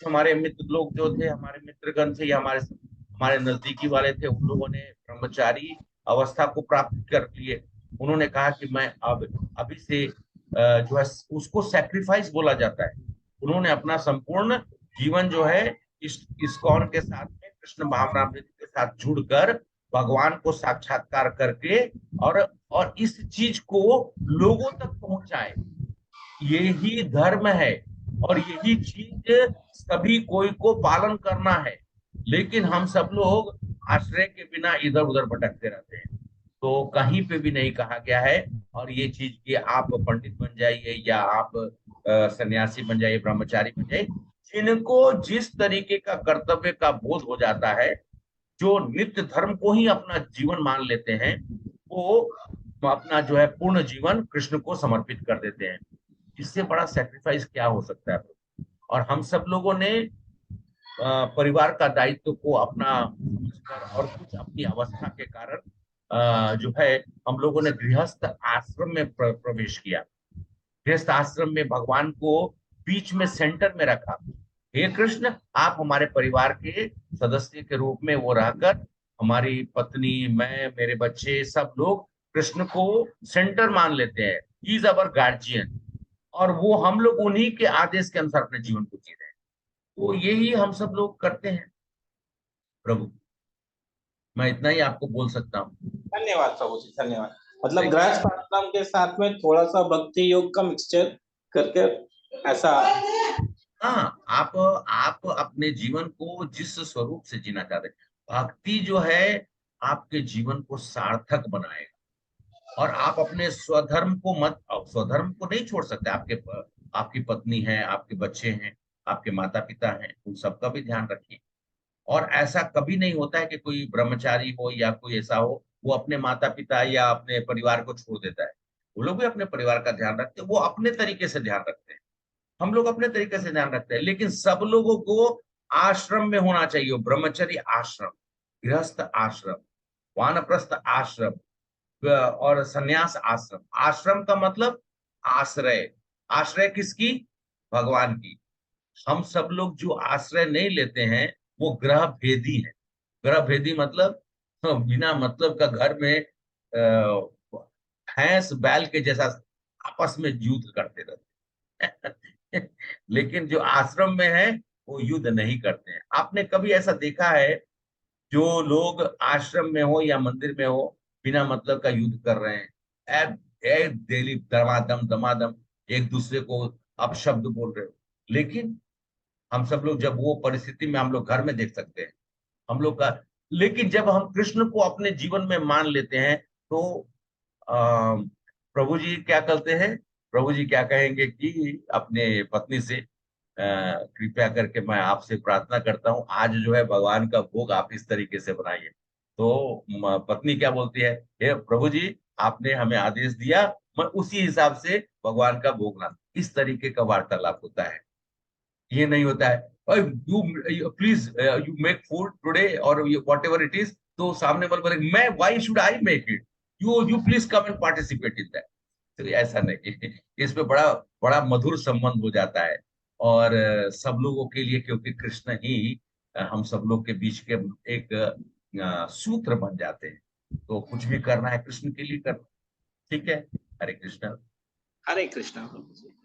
हमारे मित्र लोग जो थे, हमारे मित्रगण थे या हमारे नजदीकी वाले थे, उन लोगों ने ब्रह्मचारी अवस्था को प्राप्त कर लिए। उन्होंने कहा कि मैं अब अभी से जो है उसको सैक्रिफाइस बोला जाता है। उन्होंने अपना संपूर्ण जीवन जो है इस्कॉन के साथ में कृष्ण भावनामृत के साथ जुड़कर भगवान को साक्षात्कार करके और इस चीज को लोगों तक पहुंचाए। यही धर्म है और यही चीज सभी कोई को पालन करना है। लेकिन हम सब लोग आश्रय के बिना इधर उधर भटकते रहते हैं। तो कहीं पे भी नहीं कहा गया है और ये चीज कि आप पंडित बन जाइए या आप सन्यासी बन जाइए, ब्रह्मचारी बन जाइए। जिनको जिस तरीके का कर्तव्य का बोध हो जाता है, जो नित्य धर्म को ही अपना जीवन मान लेते हैं, वो अपना जो है पूर्ण जीवन कृष्ण को समर्पित कर देते हैं। इससे बड़ा सैक्रिफाइस क्या हो सकता है। और हम सब लोगों ने परिवार का दायित्व को अपना समझकर और कुछ अपनी अवस्था के कारण जो है हम लोगों ने गृहस्थ आश्रम में प्रवेश किया। गृहस्थ आश्रम में भगवान को बीच में सेंटर में रखा। हे कृष्ण, आप हमारे परिवार के सदस्य के रूप में वो रहकर, हमारी पत्नी, मैं, मेरे बच्चे, सब लोग कृष्ण को सेंटर मान लेते हैं। ही इज अवर गार्जियन और वो हम लोग उन्हीं के आदेश के अनुसार अपने जीवन को जी रहे हैं। तो यही हम सब लोग करते हैं। प्रभु, मैं इतना ही आपको बोल सकता हूँ। धन्यवाद प्रभु जी, धन्यवाद। मतलब गृहस्थ आश्रम के साथ में थोड़ा सा भक्ति योग का मिक्सचर करके ऐसा। हाँ, आप अपने जीवन को जिस स्वरूप से जीना चाहते हैं, भक्ति जो है आपके जीवन को सार्थक बनाएगा। और आप अपने स्वधर्म को स्वधर्म को नहीं छोड़ सकते। आपकी पत्नी है, आपके बच्चे हैं, आपके माता पिता हैं, उन सबका भी ध्यान रखिए। और ऐसा कभी नहीं होता है कि कोई ब्रह्मचारी हो या कोई ऐसा हो वो अपने माता पिता या अपने परिवार को छोड़ देता है। वो लोग भी अपने परिवार का ध्यान रखते हैं, वो अपने तरीके से ध्यान रखते हैं, हम लोग अपने तरीके से ध्यान रखते हैं। लेकिन सब लोगों को आश्रम में होना चाहिए। ब्रह्मचर्य आश्रम, गृहस्थ आश्रम, वानप्रस्थ आश्रम और संन्यास आश्रम। आश्रम का मतलब आश्रय। आश्रय किसकी? भगवान की। हम सब लोग जो आश्रय नहीं लेते हैं वो ग्रह भेदी है। ग्रह भेदी मतलब बिना मतलब का घर में भैंस बैल के जैसा आपस में युद्ध करते रहते हैं। लेकिन जो आश्रम में है वो युद्ध नहीं करते हैं। आपने कभी ऐसा देखा है जो लोग आश्रम में हो या मंदिर में हो बिना मतलब का युद्ध कर रहे हैं, डेली दमादम दमादम एक दूसरे को अपशब्द बोल रहे हो? लेकिन हम सब लोग जब वो परिस्थिति में हम लोग घर में देख सकते हैं हम लोग का। लेकिन जब हम कृष्ण को अपने जीवन में मान लेते हैं तो प्रभु जी क्या कहते हैं? प्रभु जी क्या कहेंगे कि अपने पत्नी से कृपया करके मैं आपसे प्रार्थना करता हूँ, आज जो है भगवान का भोग आप इस तरीके से बनाइए। तो पत्नी क्या बोलती है? हे प्रभु जी, आपने हमें आदेश दिया, मैं उसी हिसाब से भगवान का भोग ला। इस तरीके का वार्तालाप होता है। ये नहीं होता है you please you make food today और वॉट एवर इट इज, तो सामने वाले बोले मैं why should I make it, you please come and participate in that. तो ऐसा नहीं, इसमें बड़ा बड़ा मधुर संबंध हो जाता है। और सब लोगों के लिए, क्योंकि कृष्ण ही हम सब लोग के बीच के एक सूत्र बन जाते हैं। तो कुछ भी करना है कृष्ण के लिए करना। ठीक है, हरे कृष्ण। हरे कृष्णा प्रभु जी।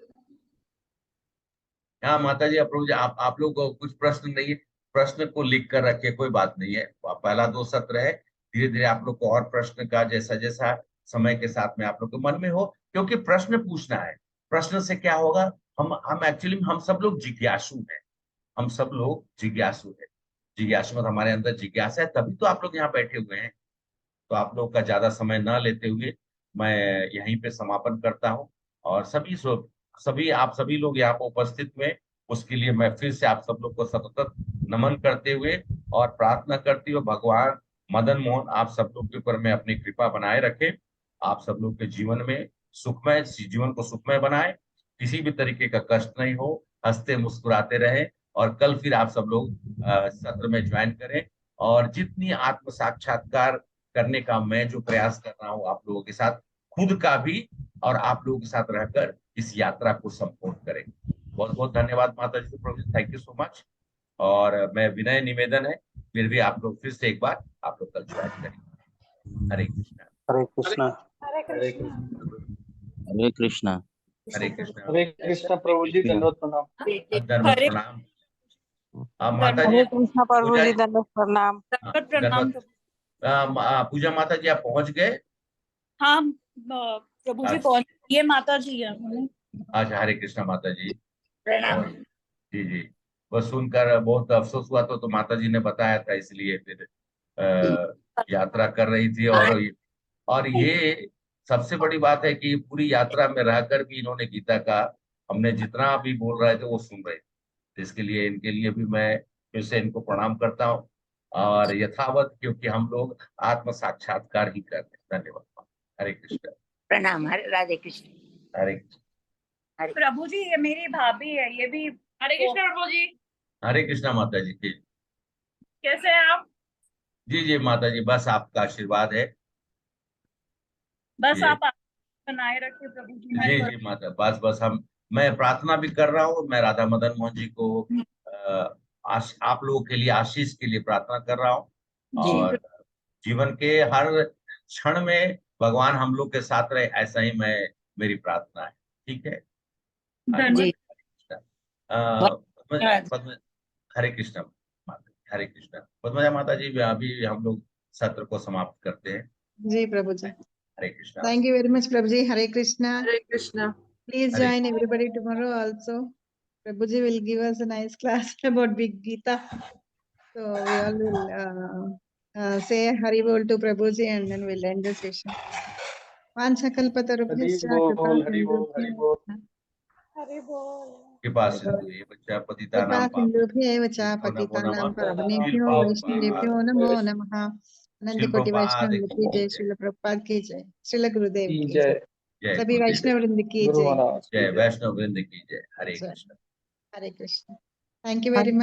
हाँ माता जी, प्रभु जी, आप लोग को कुछ प्रश्न नहीं है, प्रश्न को लिख कर रखे, कोई बात नहीं है। पहला 2 सत्र है, धीरे धीरे आप लोग को और प्रश्न का जैसा जैसा समय के साथ में आप लोग के मन में हो, क्योंकि प्रश्न पूछना है। प्रश्न से क्या होगा, हम एक्चुअली हम सब लोग जिज्ञासु हैं, हम सब लोग जिज्ञासु है। जिज्ञासु मतलब हमारे अंदर जिज्ञासा है, तभी तो आप लोग यहाँ बैठे हुए हैं। तो आप लोग का ज्यादा समय न लेते हुए मैं यहीं पे समापन करता हूँ। और सभी लोग यहाँ पर उपस्थित हुए, उसके लिए मैं फिर से आप सब लोग को सतत नमन करते हुए और प्रार्थना करते हुए भगवान मदन मोहन आप सब लोग के ऊपर में अपनी कृपा बनाए रखे। आप सब लोग के जीवन में जीवन को सुखमय बनाए, किसी भी तरीके का कष्ट नहीं हो, हंसते मुस्कुराते रहे। और कल फिर आप सब लोग सत्र में ज्वाइन करें। और जितनी आत्म साक्षात्कार करने का मैं जो प्रयास कर रहा हूँ आप लोगों के साथ, खुद का भी और आप लोगों के साथ रहकर इस यात्रा को संपूर्ण करें। बहुत बहुत धन्यवाद माता जी, प्रभु जी, थैंक यू सो मच। और मैं विनय निवेदन है, फिर भी आप लोग फिर से एक बार आप लोग कल ज्वाइन करें। हरे कृष्णा। हरे कृष्णा। हरे कृष्णा। हरे कृष्णा। हरे कृष्णा। हरे कृष्णा प्रभु जी, दंडवत प्रणाम। धन्यवाद, प्रणाम। माता जी हरे कृष्णा प्रभु पूजा, जी, दंडवत प्रणाम। प्रणाम। पूजा माता जी आप पहुंच गए? हाँ प्रभु जी पहुंच, ये माता जी है। अच्छा, हरे कृष्णा माता जी। प्रणाम। जी जी, बस सुनकर बहुत अफसोस हुआ, तो माता जी ने बताया था, इसलिए फिर यात्रा कर रही थी। और ये सबसे बड़ी बात है कि पूरी यात्रा में रहकर भी इन्होंने गीता का, हमने जितना भी बोल रहे थे वो सुन रहे थे। इसके लिए इनके लिए भी मैं फिर से इनको प्रणाम करता हूँ। और यथावत, क्योंकि हम लोग आत्म साक्षात्कार ही कर रहे हैं। धन्यवाद। हरे कृष्ण। प्रणाम। हरे राधे कृष्ण। हरे कृष्ण। प्रभु जी ये मेरी भाभी है, ये भी। हरे कृष्ण प्रभु जी। हरे कृष्णा माता जी की। कैसे हैं आप? जी जी माता जी, बस आपका आशीर्वाद है। बस ये आप बनाए रखे प्रभु जी। जी जी माता, बस मैं प्रार्थना भी कर रहा हूँ। मैं राधा मदन मोहन जी को आप लोगों के लिए, आशीष के लिए प्रार्थना कर रहा हूँ। और जीवन के हर क्षण में भगवान हम लोग के साथ रहे, ऐसा ही मेरी प्रार्थना है। ठीक है। जी। हरे कृष्ण माता, हरे कृष्ण। पद्मजा माता जी, अभी हम लोग सत्र को समाप्त करते हैं। जी प्रभु जी, Hare Krishna. Thank you very much प्रभु जी। Hare Krishna. Hare Krishna. Please Hare join everybody tomorrow also. Prabhuji will give us a nice class about Big Gita. So we all will say Hari Bol to Prabhuji and then we'll end the session. Vanchakalpatarubhyascha Hari कृपा बोल, हरि बोल, हरि बोल। हरि बोल। कृपा सिंधु एव च पतितानां कृपासिन्धुभ्येव च पावनेभ्यो नमो पतितानां नमः। पावनेभ्यो वैष्णवेभ्यो नमो नमः। अनंत कोटि वैष्णव की जय, श्रील प्रभुपाद की जय, श्रील गुरुदेव की जय, जय सभी गुरुदेव। वैष्णव वृंद की गुरु जय। महाराज की जय जय। वैष्णव वृंद की जय। हरे जय। Krishna. Hare Krishna. Thank you very much.